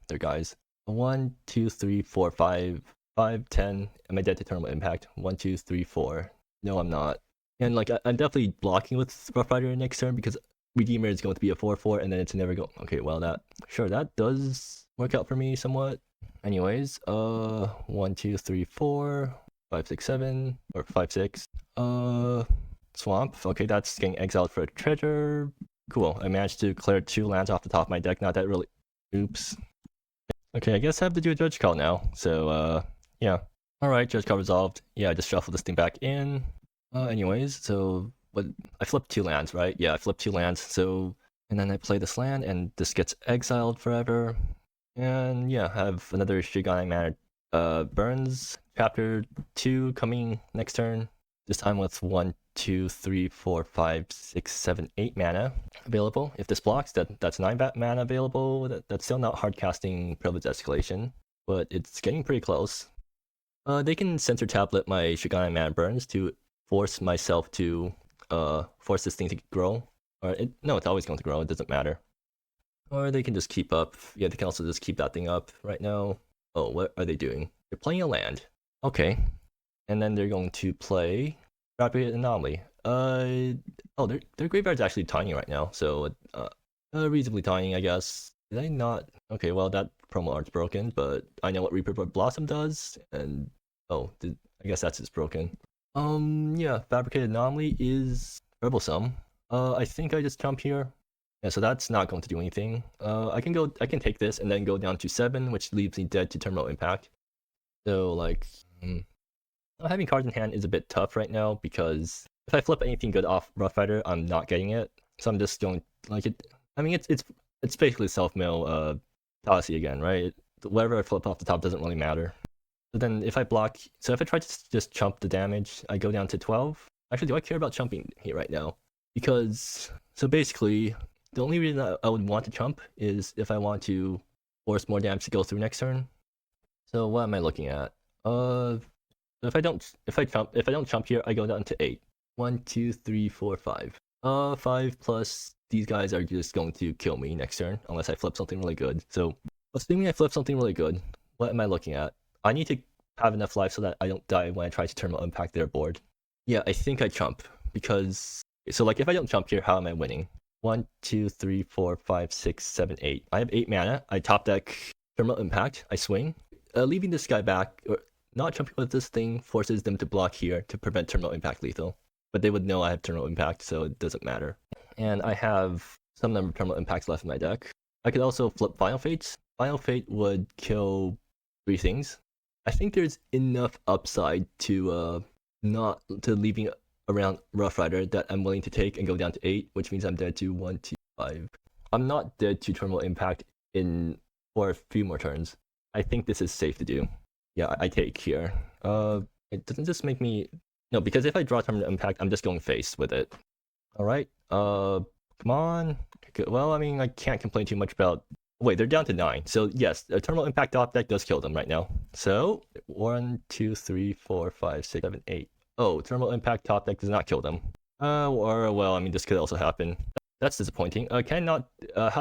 their guys? 1, 2, 3, 4, 5, 5, 10. Am I dead to Terminal Impact? 1, 2, 3, 4. No, I'm not. And like I'm definitely blocking with Rough Rider next turn because Redeemer is going to be a 4/4, and then it's never go. Okay, well that does work out for me somewhat. Anyways, 1, 2, 3, 4, 5, 6, 7, or 5, 6. Swamp. Okay, that's getting exiled for a treasure. Cool. I managed to clear 2 lands off the top of my deck. Not that really. Oops. Okay, I guess I have to do a judge call now. So yeah. All right, judge call resolved. Yeah, I just shuffled this thing back in. Anyways, so what? I flipped 2 lands, right? Yeah, I flipped 2 lands. So, and then I play this land, and this gets exiled forever. And yeah, I have another Shigani mana burns. Chapter 2 coming next turn. This time with 1, 2, 3, 4, 5, 6, 7, 8 mana available. If this blocks, that's 9 mana available. That's still not hard casting Privilege Escalation, but it's getting pretty close. They can censor tablet my Shigani mana burns to force myself to force this thing to grow. Or no, it's always going to grow. It doesn't matter. Or they can just keep up. Yeah, they can also just keep that thing up right now. Oh, what are they doing? They're playing a land. Okay. And then they're going to play Fabricated Anomaly. Oh, their graveyard's actually tiny right now, so reasonably tiny, I guess. Did I not? Okay, well that promo art's broken, but I know what Reaper Blossom does, and I guess that's just broken. Yeah, Fabricated Anomaly is troublesome. I think I just jump here. Yeah, so that's not going to do anything. I can take this and then go down to 7, which leaves me dead to Terminal Impact. So like, having cards in hand is a bit tough right now because if I flip anything good off Rough Rider, I'm not getting it. So I'm just going like it. I mean, it's basically self-mill fallacy again, right? Whatever I flip off the top doesn't really matter. But then if I block, so if I try to just chump the damage, I go down to 12. Actually, do I care about chumping here right now? Because so basically, the only reason I would want to chump is if I want to force more damage to go through next turn. So what am I looking at? If I don't chump here, I go down to 8. 1, 2, 3, 4, 5. 5 plus these guys are just going to kill me next turn unless I flip something really good. So assuming I flip something really good, what am I looking at? I need to have enough life so that I don't die when I try to Terminal Impact their board. Yeah, I think I chump because so like if I don't chump here, how am I winning? 1, 2, 3, 4, 5, 6, 7, 8. I have 8 mana. I top deck Terminal Impact. I swing, leaving this guy back. Or not jumping with this thing forces them to block here to prevent Terminal Impact lethal. But they would know I have Terminal Impact, so it doesn't matter. And I have some number of Terminal Impacts left in my deck. I could also flip Final Fates. Final Fate would kill 3 things. I think there's enough upside to not to leaving around Rough Rider that I'm willing to take and go down to 8, which means I'm dead to 1, 2, 5. I'm not dead to Terminal Impact for a few more turns. I think this is safe to do. Yeah, I take here. It doesn't just make me... No, because if I draw Terminal Impact, I'm just going face with it. Alright, come on. Well, I mean, I can't complain too much about... Wait, they're down to 9. So yes, a Terminal Impact top deck does kill them right now. So, 1, 2, 3, 4, 5, 6, 7, 8. Oh, Terminal Impact top deck does not kill them. Well, I mean, this could also happen. That's disappointing. How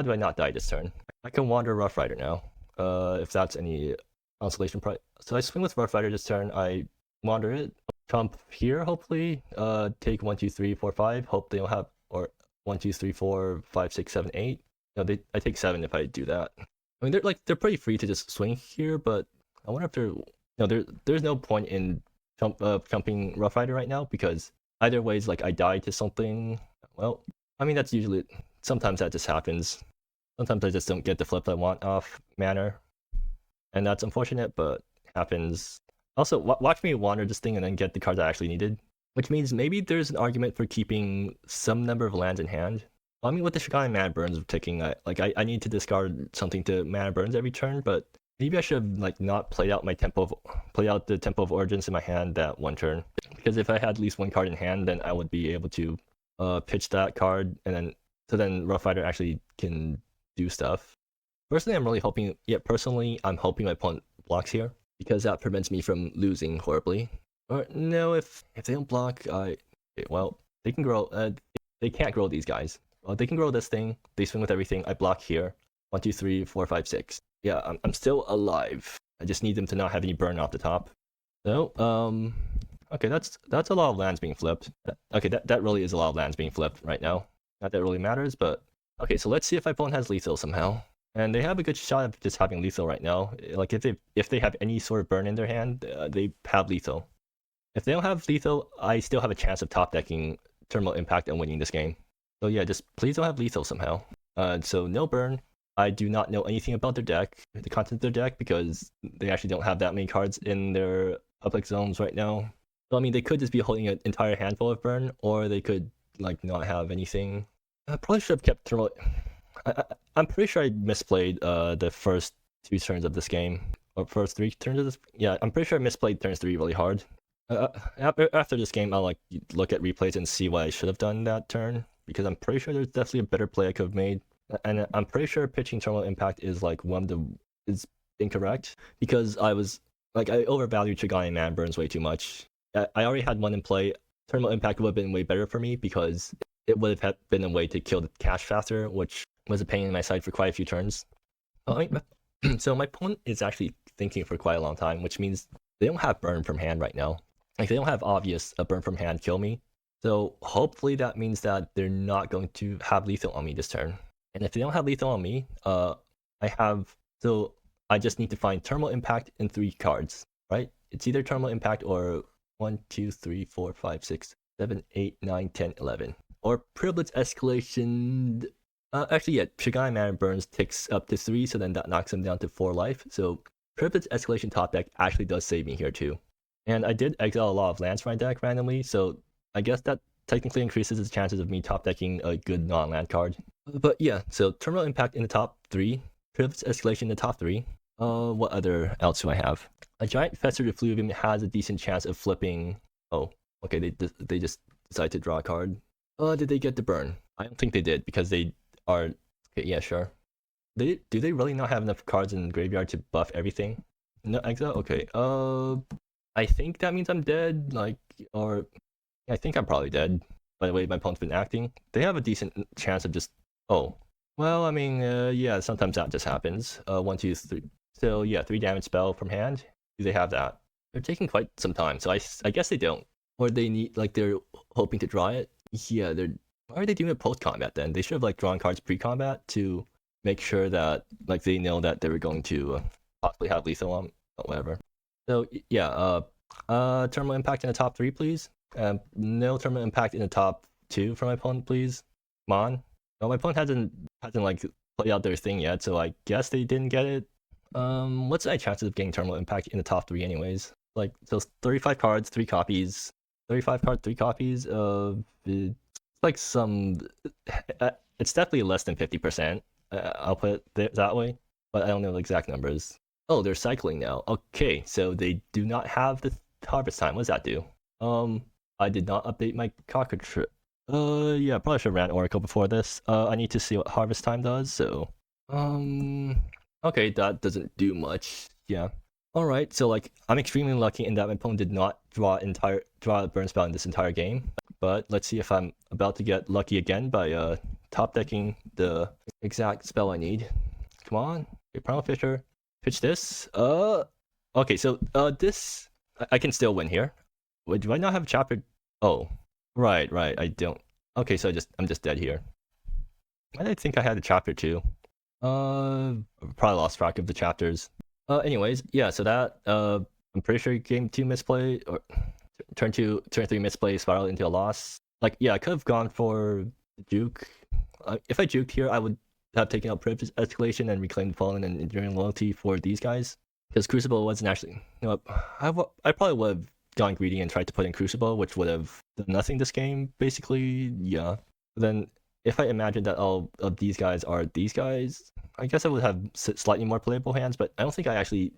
do I not die this turn? I can wander Rough Rider now. If that's any consolation prize. So I swing with Rough Rider this turn, I wander it. chomp here, hopefully. Take 1, 2, 3, 4, 5. Hope they don't have, or 1, 2, 3, 4, 5, 6, 7, 8. No, I take 7 if I do that. I mean, they're pretty free to just swing here, but I wonder if there's no point in jumping Rough Rider right now, because either ways, like I die to something. Well, I mean, that's usually, sometimes that just happens. Sometimes I just don't get the flip I want off manner, and that's unfortunate, but happens. Also, watch me wander this thing and then get the cards I actually needed, which means maybe there's an argument for keeping some number of lands in hand. I mean, with the Shigai Mana Burns ticking, I need to discard something to Mana Burns every turn, but maybe I should have like not played out the Tempo of Origins in my hand that one turn, because if I had at least one card in hand, then I would be able to pitch that card, and then Rough Rider actually can do stuff. Personally, I'm hoping my opponent blocks here, because that prevents me from losing horribly. Or no, if they don't block, well, they can grow. They can't grow these guys. Well, they can grow this thing. They swing with everything. I block here. 1, 2, 3, 4, 5, 6. Yeah, I'm still alive. I just need them to not have any burn off the top. So, okay, that's a lot of lands being flipped. Okay, that really is a lot of lands being flipped right now. Not that it really matters, but okay. So let's see if my opponent has lethal somehow. And they have a good shot of just having lethal right now. Like if they have any sort of burn in their hand, they have lethal. If they don't have lethal, I still have a chance of top decking Terminal Impact and winning this game. So yeah, just please don't have lethal somehow. So no burn. I do not know anything about their deck, the content of their deck, because they actually don't have that many cards in their public zones right now. So I mean, they could just be holding an entire handful of burn, or they could like not have anything. I probably should have kept Terminal. I'm pretty sure I misplayed the first 2 turns of this game, or first 3 turns of this. Yeah, I'm pretty sure I misplayed turns 3 really hard. After this game, I'll like look at replays and see what I should have done that turn, because I'm pretty sure there's definitely a better play I could have made. And I'm pretty sure pitching Terminal Impact is like is incorrect, because I overvalued Shigai and Mana Burns way too much. I already had one in play. Terminal Impact would have been way better for me, because it would have been a way to kill the cash faster, which was a pain in my side for quite a few turns. So my opponent is actually thinking for quite a long time, which means they don't have burn from hand right now. Like, they don't have obvious burn from hand kill me. So hopefully that means that they're not going to have lethal on me this turn. And if they don't have lethal on me, I just need to find Terminal Impact in 3 cards, right? It's either Terminal Impact or 1, 2, 3, 4, 5, 6, 7, 8, 9, 10, 11. Or Privilege Escalation. Actually, yeah, Shigai Mana Burns ticks up to 3, so then that knocks him down to 4 life. So Privilege Escalation top deck actually does save me here too. And I did exile a lot of lands from my deck randomly, so I guess that technically increases the chances of me top decking a good non-land card. But yeah, so Terminal Impact in the top 3, Privilege Escalation in the top 3. What other else do I have? A Giant Festered Effluvium has a decent chance of flipping. Oh, okay, they just decided to draw a card. Did they get the burn? I don't think they did, because they are. Okay, yeah, sure. Do they really not have enough cards in the graveyard to buff everything? No exile? Okay. I think that means I'm dead. I think I'm probably dead. By the way, my opponent's been acting. They have a decent chance of just. Oh, well, I mean, yeah, sometimes that just happens. 1, 2, 3. So yeah, 3 damage spell from hand. Do they have that? They're taking quite some time, so I guess they don't. Or they need, they're hoping to draw it. Yeah, why are they doing it post-combat then? They should have drawn cards pre-combat to make sure that they know that they were going to possibly have lethal on, whatever. So yeah, Terminal Impact in the top 3, please. No Terminal Impact in the top 2 for my opponent, please. Come on. No, my opponent hasn't played out their thing yet, so I guess they didn't get it. What's my chances of getting Terminal Impact in the top 3 anyways? So 35 cards, 3 copies. 35 cards, 3 copies of it's it's definitely less than 50%. I'll put it that way, but I don't know the exact numbers. Oh, they're cycling now. Okay, so they do not have the harvest time. What does that do? I did not update my cockatrice. Yeah, probably should have ran Oracle before this. I need to see what harvest time does. So, okay, that doesn't do much. Yeah. All right, so I'm extremely lucky in that my opponent did not draw a burn spell in this entire game. But let's see if I'm about to get lucky again by top decking the exact spell I need. Come on, okay, Primal Fisher, pitch this. Okay, so this I can still win here. Wait, do I not have a chapter? Oh, right. I don't. Okay, so I'm just dead here. Why did I think I had a chapter 2? Probably lost track of the chapters. Anyways, yeah. So that I'm pretty sure game 2 misplay or turn 3 misplay spiraled into a loss. Like, yeah, I could have gone for juke. If I juked here, I would have taken out privilege escalation and reclaimed fallen and enduring loyalty for these guys. Because Crucible wasn't actually, you know, I probably would have gone greedy and tried to put in Crucible, which would have done nothing this game, basically. Yeah. But then if I imagined that all of these guys are these guys, I guess I would have slightly more playable hands, but I don't think I actually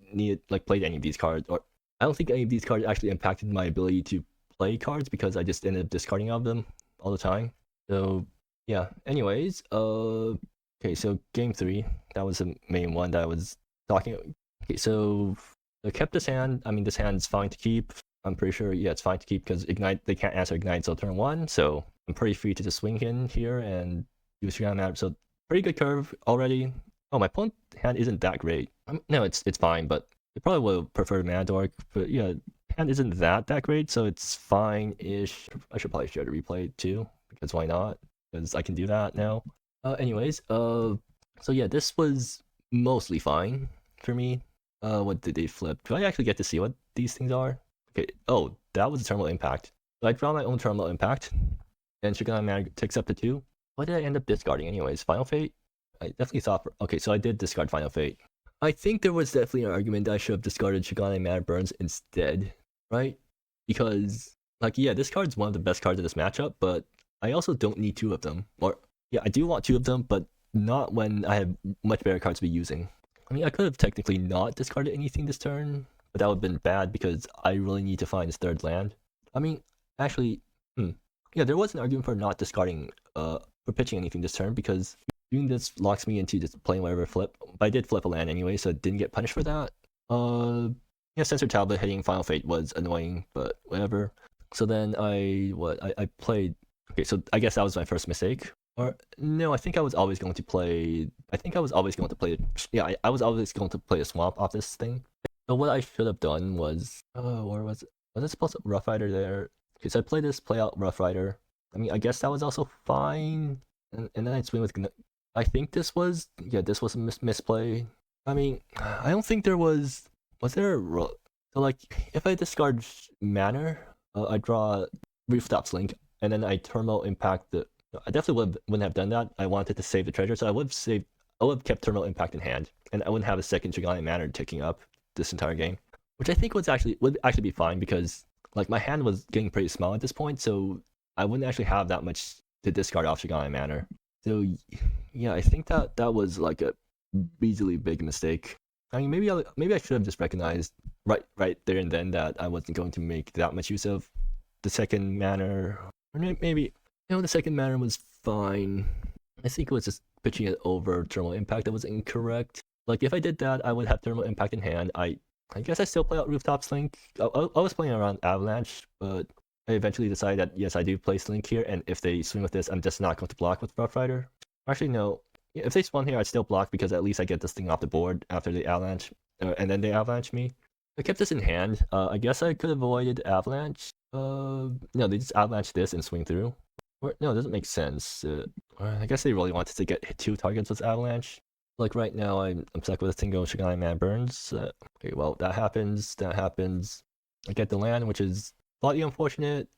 played any of these cards, or I don't think any of these cards actually impacted my ability to play cards because I just ended up discarding of them all the time. So yeah. Anyways, okay, so game 3, that was the main one that I was talking. Okay, so I kept this hand. I mean, this hand's fine to keep. I'm pretty sure, yeah, it's fine to keep because Ignite, they can't answer Ignite until turn 1, so I'm pretty free to just swing in here and use Reanimator. So pretty good curve already. Oh, my opponent hand isn't that great. No, it's fine, but I probably would have preferred Mana Dork. But yeah, hand isn't that great, so it's fine-ish. I should probably share the replay too, because why not? Because I can do that now. Anyways, so yeah, this was mostly fine for me. What did they flip? Do I actually get to see what these things are? Okay, oh, that was a Terminal Impact. So I draw my own Terminal Impact, and Shogun Mana takes up to 2. What did I end up discarding anyways? Final Fate? I definitely thought okay, so I did discard Final Fate. I think there was definitely an argument that I should have discarded Shogun Mana Burns instead, right? Because, like, yeah, this card's one of the best cards of this matchup, but I also don't need 2 of them. Or, yeah, I do want 2 of them, but not when I have much better cards to be using. I mean, I could have technically not discarded anything this turn, but that would have been bad because I really need to find this 3rd land. I mean, actually, yeah, there was an argument for not discarding, for pitching anything this turn because doing this locks me into just playing whatever flip. But I did flip a land anyway, so I didn't get punished for that. Yeah, Sensor Tablet hitting Final Fate was annoying, but whatever. So then I played. Okay, so I guess that was my first mistake. Or no, I think I was always going to play. Yeah, I was always going to play a swamp off this thing. So what I should have done was, where was it? Was it supposed to Rough Rider there? Okay, so I played this play out Rough Rider. I mean, I guess that was also fine. And then I'd swing with. I think this was, yeah, this was a misplay. I mean, I don't think there was. Was there a so like if I discard Manor, I draw Rooftop's Link, and then I Terminal Impact the. I definitely wouldn't have done that. I wanted to save the treasure, so I would have kept Terminal Impact in hand, and I wouldn't have a second Shogun Manor ticking up this entire game, which I think would actually be fine because like my hand was getting pretty small at this point, so I wouldn't actually have that much to discard off Shogun Manor. So yeah, I think that was like a easily big mistake. I mean, maybe I should have just recognized right there and then that I wasn't going to make that much use of the second Manor, or maybe the second Manor was fine. I think it was just pitching it over Terminal Impact that was incorrect. Like if I did that, I would have Terminal Impact in hand. I guess I still play out Rooftop Slink. I was playing around Avalanche, but I eventually decided that yes, I do play Slink here, and if they swing with this, I'm just not going to block with Rough Rider. Actually, no. If they spawn here, I'd still block because at least I get this thing off the board after the Avalanche, and then they Avalanche me. I kept this in hand. I guess I could have avoided Avalanche. No, they just Avalanche this and swing through. Or, no, it doesn't make sense. I guess they really wanted to get 2 targets with Avalanche. Like right now, I'm stuck with a single Shogun Mana Burns. Okay, well, that happens. I get the land, which is slightly unfortunate.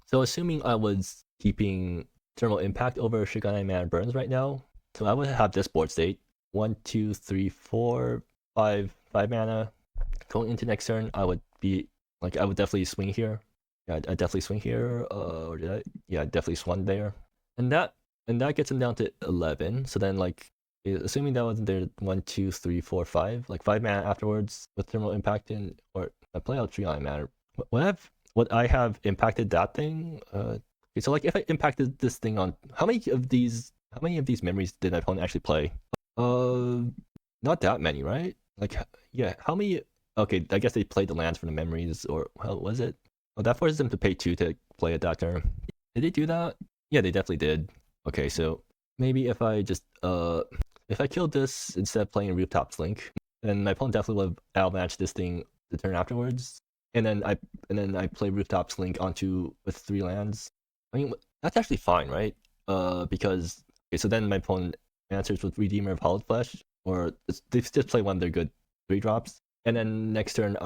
So assuming I was keeping Terminal Impact over Shogun Mana Burns right now, so I would have this board state. 1, 2, 3, 4, 5 mana. Going into next turn, I would definitely swing here. Yeah, I definitely swing here. Or did I? Yeah, I definitely swung there. And that gets him down to 11. So then like, assuming that wasn't there, 1, 2, 3, 4, 5, like 5 mana afterwards with Terminal Impact in, or I play out 3 mana. What I have impacted that thing? Okay, so like if I impacted this thing on how many of these memories did my opponent actually play? Not that many, right? Like, yeah, how many? Okay, I guess they played the lands for the memories, or how was it? Oh, that forces them to pay 2 to play at that turn. Did they do that? Yeah, they definitely did. Okay, so maybe if I just if I killed this instead of playing Rooftop Slink, then my opponent definitely would have avalanched this thing the turn afterwards. and then I play Rooftop's Link onto with 3 lands. I mean, that's actually fine, right? Because okay, so then my opponent answers with Redeemer of Hollowed Flesh, or they just play one of their good 3 drops, and then next turn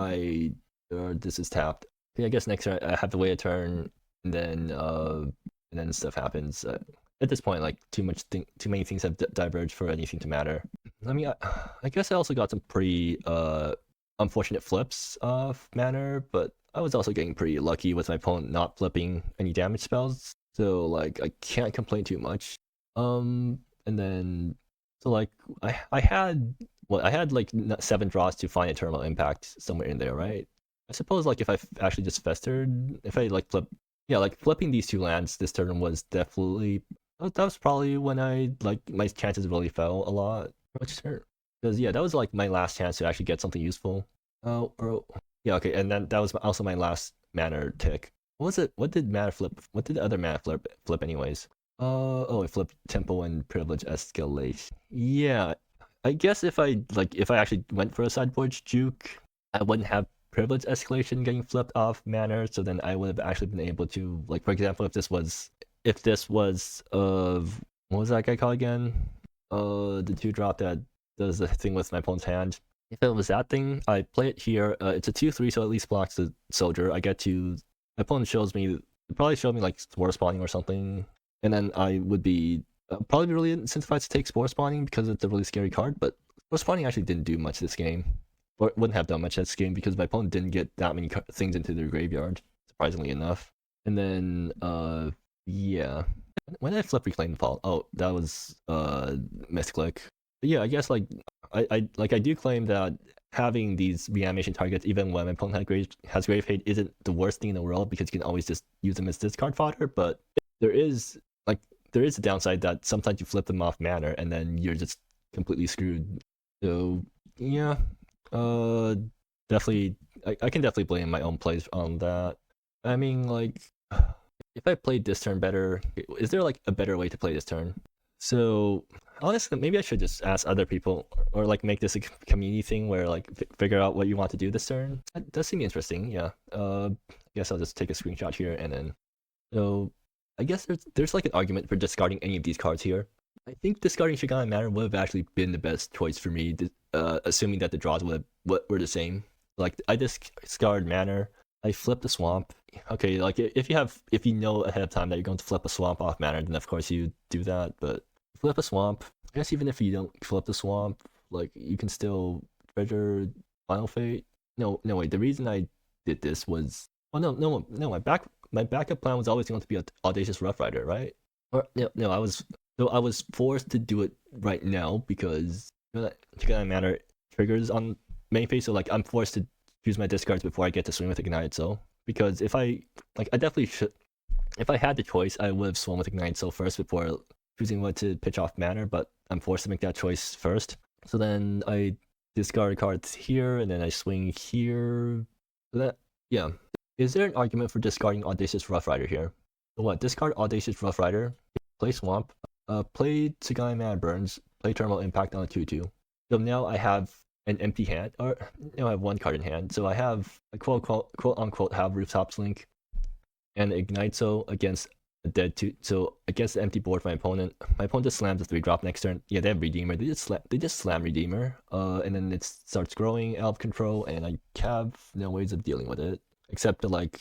this is tapped. Okay, I guess next turn I have to wait a turn, and then stuff happens. At this point, like too many things have diverged for anything to matter. I mean, I guess I also got some pretty unfortunate flips of mana, but I was also getting pretty lucky with my opponent not flipping any damage spells, so like I can't complain too much. And then so like I had like 7 draws to find Eternal Impact somewhere in there, right? I suppose like if I actually just festered, if I like flipping these 2 lands this turn was definitely that was probably when I like my chances really fell a lot. Which turn? Because yeah, that was like my last chance to actually get something useful. Yeah, okay, and then that was also my last mana tick. What was it? What did mana flip? What did the other mana flip anyways? Oh, it flipped Tempo and Privilege Escalation. Yeah, I guess if I actually went for a sideboard juke, I wouldn't have Privilege Escalation getting flipped off mana, so then I would have actually been able to, like, for example, if this was what was that guy called again? The 2-drop that does the thing with my opponent's hand. If it was that thing, I play it here. It's a 2/3, so at least blocks the soldier. I get to my opponent shows me, probably showed me like Spore spawning or something, and then I would be probably really incentivized to take Spore spawning because it's a really scary card. But Spore spawning actually didn't do much this game, or wouldn't have done much this game because my opponent didn't get that many things into their graveyard, surprisingly enough. And then yeah, when did I flip Reclaim the Fall? Oh, that was misclick. But yeah, I guess like I do claim that having these reanimation targets, even when my opponent has grave hate, isn't the worst thing in the world because you can always just use them as discard fodder. But there is a downside that sometimes you flip them off mana and then you're just completely screwed. So yeah, definitely I can definitely blame my own plays on that. I mean, like, if I played this turn better, is there like a better way to play this turn? So honestly, maybe I should just ask other people, or like make this a community thing where like figure out what you want to do this turn. That does seem interesting. Yeah. I guess I'll just take a screenshot here and then. So I guess there's like an argument for discarding any of these cards here. I think discarding Shigami Manor would have actually been the best choice for me, assuming that the draws were the same. Like I discard Manor, I flip the swamp. Okay, like if you know ahead of time that you're going to flip a swamp off Manor, then of course you do that. But flip a swamp. I guess even if you don't flip the swamp, like you can still treasure Final Fate. No, wait. The reason I did this was, oh no. My backup plan was always going to be an Audacious Rough Rider, right? Or no. I was forced to do it right now because Shigami Manor triggers on main phase. So like I'm forced to choose my discards before I get to swing with Ignited Soul. Because if I definitely should, if I had the choice, I would have swung with Ignited Soul first before choosing what to pitch off Manor, but I'm forced to make that choice first. So then I discard cards here, and then I swing here. So that, yeah. Is there an argument for discarding Audacious Rough Rider here? So what? Discard Audacious Rough Rider, play Swamp, play Tsugai Mana Burns, play Terminal Impact on a 2/2. So now I have an empty hand, or no, I have 1 card in hand. So I have a quote unquote have Rooftops Link and Ignite Soul against a dead 2. So against the empty board for my opponent just slams a 3-drop next turn. Yeah, they have Redeemer. They just slam Redeemer. And then it starts growing out of control, and I have no ways of dealing with it except to like.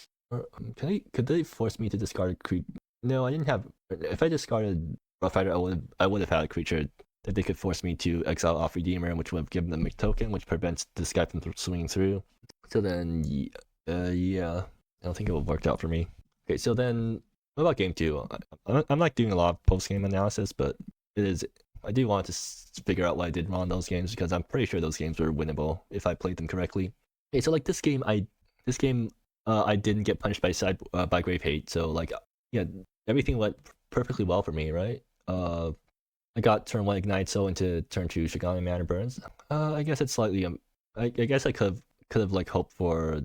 Could they force me to discard a creature? No, I didn't have. If I discarded Rough Rider, I would have had a creature that they could force me to exile off Redeemer, which would have given them a token, which prevents this guy from swinging through. So then, yeah, I don't think it would have worked out for me. Okay, so then, what about game 2? I'm like doing a lot of post-game analysis, but I do want to figure out what I did wrong in those games, because I'm pretty sure those games were winnable if I played them correctly. Okay, so like this game, I didn't get punished by Grave Hate, so like, yeah, everything went perfectly well for me, right? I got turn 1 Ignite Soul into turn 2 Shigami Mana Burns. I guess it's slightly I guess I could have like hoped for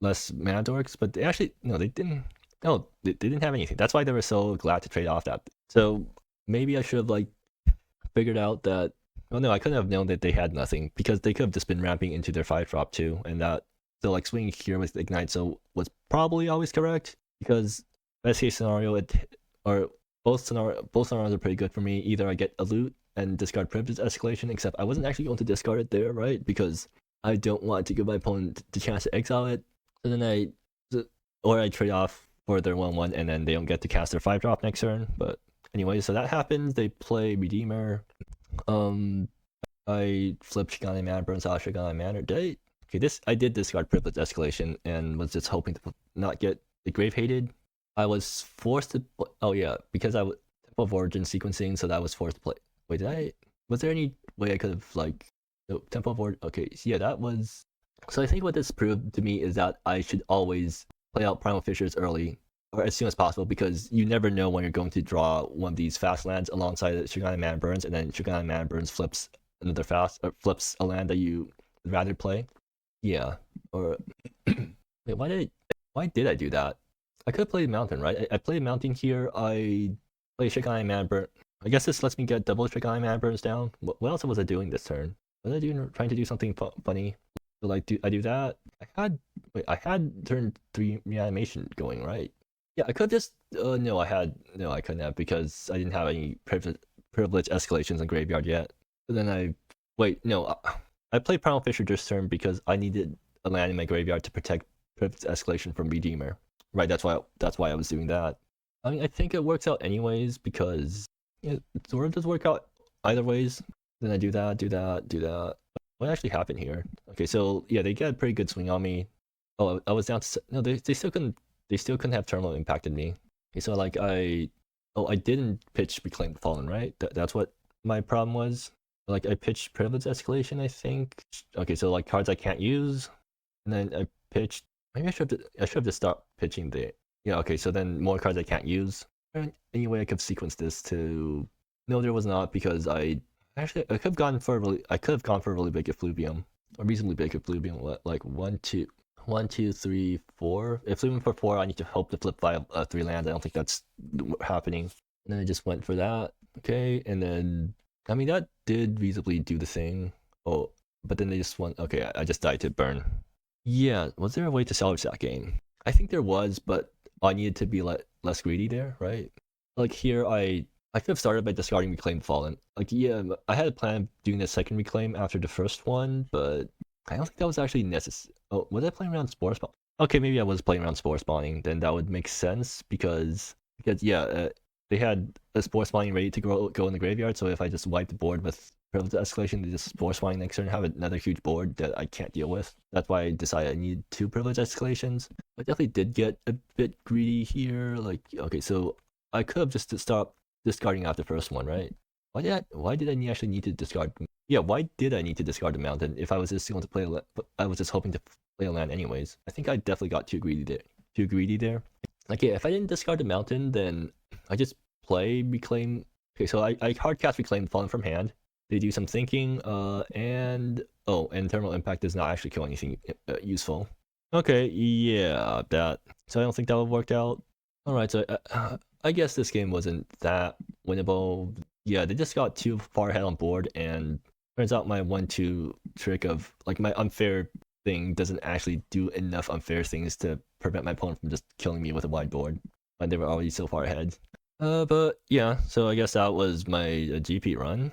less mana dorks, but they actually they didn't have anything. That's why they were so glad to trade off that. So maybe I should have like figured out that, oh no, I couldn't have known that they had nothing, because they could have just been ramping into their 5-drop too, and that So like swinging here with Ignite so was probably always correct, because best case scenario or both scenarios are pretty good for me. Either I get a loot and discard Privilege Escalation, except I wasn't actually going to discard it there, right? Because I don't want to give my opponent the chance to exile it. So then I trade off for their 1/1 and then they don't get to cast their 5-drop next turn. But anyway, so that happens. They play Redeemer. I flipped Shigane Mana, burns out Shigane Mana. I did discard Privilege Escalation and was just hoping to not get the Grave Hated. I was forced to. Oh yeah, because I was Temple of Origin sequencing, so that I was forced to play. Wait, was there any way I could have like no Temple of Origin? Okay, yeah, that was. So I think what this proved to me is that I should always play out Primal Fissures early or as soon as possible, because you never know when you're going to draw one of these fast lands alongside Shigane Mana Burns, and then Shigane Mana Burns flips another flips a land that you would rather play. Yeah, or wait, why did I do that? I could have played Mountain, right? I played Mountain here. I played Shigane Mana Burn. I guess this lets me get double Shigane Mana Burns down. What else was I doing this turn? Was I trying to do something funny? So like, I do that? I had turn 3 reanimation going, right? Yeah, I could just. No, I couldn't have, because I didn't have any privilege escalations in graveyard yet. But then I played Primal Fissure this turn because I needed a land in my graveyard to protect privilege escalation from Redeemer. Right, that's why I was doing that. I mean, I think it works out anyways, because it sort of does work out either ways. Then I do that. What actually happened here? Okay, so yeah, they get a pretty good swing on me. Oh, I was down to no. They still couldn't have terminal impacted me. Okay, so like I didn't pitch Reclaim the Fallen, right? That's what my problem was. Like I pitched Privilege Escalation, I think. Okay, so like cards I can't use, and then I pitched. Maybe I should have just stopped pitching the. Yeah, okay, so then more cards I can't use. Anyway, I could sequence this to. No, there was not, because I could have gone for a really big effluvium, a reasonably big effluvium, like 1, 2, 3, 4. If we went for 4, I need to hope to flip 3 lands. I don't think that's happening. And then I just went for that. Okay, and then I mean that did reasonably do the thing. Oh, but then they just went. Okay, I just died to burn. Yeah, was there a way to salvage that game? I think there was, but I needed to be less greedy there, right? Like here, I could have started by discarding Reclaim the Fallen. Like, yeah, I had a plan of doing the second Reclaim after the first one, but I don't think that was actually necessary. Oh, was I playing around Spore spawn? Okay, maybe I was playing around Spore spawning. Then that would make sense, because yeah, they had a Spore spawning ready to go in the graveyard. So if I just wipe the board with Privilege Escalation, they just Spore spawning next turn and have another huge board that I can't deal with. That's why I decided I need 2 Privilege Escalations. I definitely did get a bit greedy here. Like, okay, so I could have just stopped discarding out the first one, right? Why did I actually need to discard? Yeah, why did I need to discard the Mountain if I was just going to play I was just hoping to play a land anyways? I think I definitely got too greedy there. Like, yeah, if I didn't discard the Mountain, then I just play Reclaim. Okay, so I hardcast Reclaim Fallen from hand. They do some thinking, and Terminal Impact does not actually kill anything useful. Okay, yeah, so I don't think that would work out. Alright, so I guess this game wasn't that winnable. Yeah, they just got too far ahead on board, and turns out my 1-2 trick of, like, my unfair thing doesn't actually do enough unfair things to prevent my opponent from just killing me with a wide board when they were already so far ahead. But yeah, so I guess that was my GP run.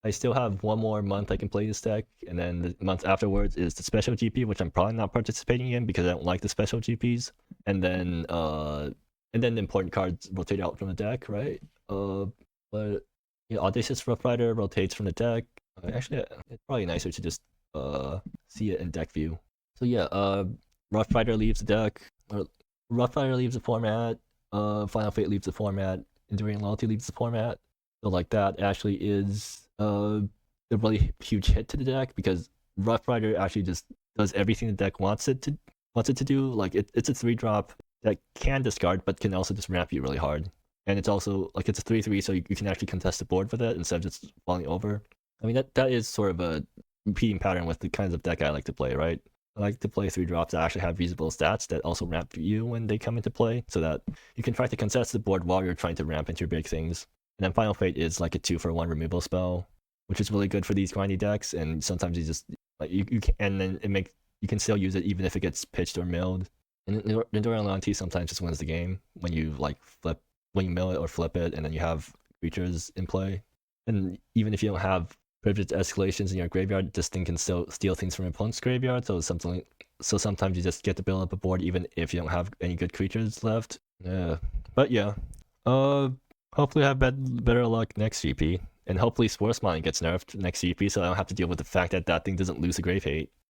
I still have 1 more month I can play this deck, and then the month afterwards is the special GP, which I'm probably not participating in because I don't like the special GPs. And then the important cards rotate out from the deck, right? But yeah, Audacious Rough Rider rotates from the deck. Actually, it's probably nicer to just see it in deck view. So yeah, Rough Rider leaves the deck. Rough Rider leaves the format. Final Fate leaves the format. Enduring Loyalty leaves the format. So like that actually is a really huge hit to the deck, because Rough Rider actually just does everything the deck wants it to do. Like it's a 3-drop that can discard, but can also just ramp you really hard. And it's also like it's a 3/3, so you can actually contest the board with it instead of just falling over. I mean that is sort of a repeating pattern with the kinds of deck I like to play, right? I like to play 3-drops that actually have feasible stats that also ramp you when they come into play, so that you can try to contest the board while you're trying to ramp into your big things. And then Final Fate is like a 2-for-1 removal spell, which is really good for these grindy decks. And sometimes you just like you can, and then you can still use it even if it gets pitched or milled. And Enduring Lanti sometimes just wins the game when you when you mill it or flip it, and then you have creatures in play. And even if you don't have privileged escalations in your graveyard, this thing can still steal things from your opponent's graveyard. So sometimes you just get to build up a board even if you don't have any good creatures left. But yeah, hopefully I have better luck next GP, and hopefully Spore Mine gets nerfed next GP, so I don't have to deal with the fact that that thing doesn't lose a grave hate.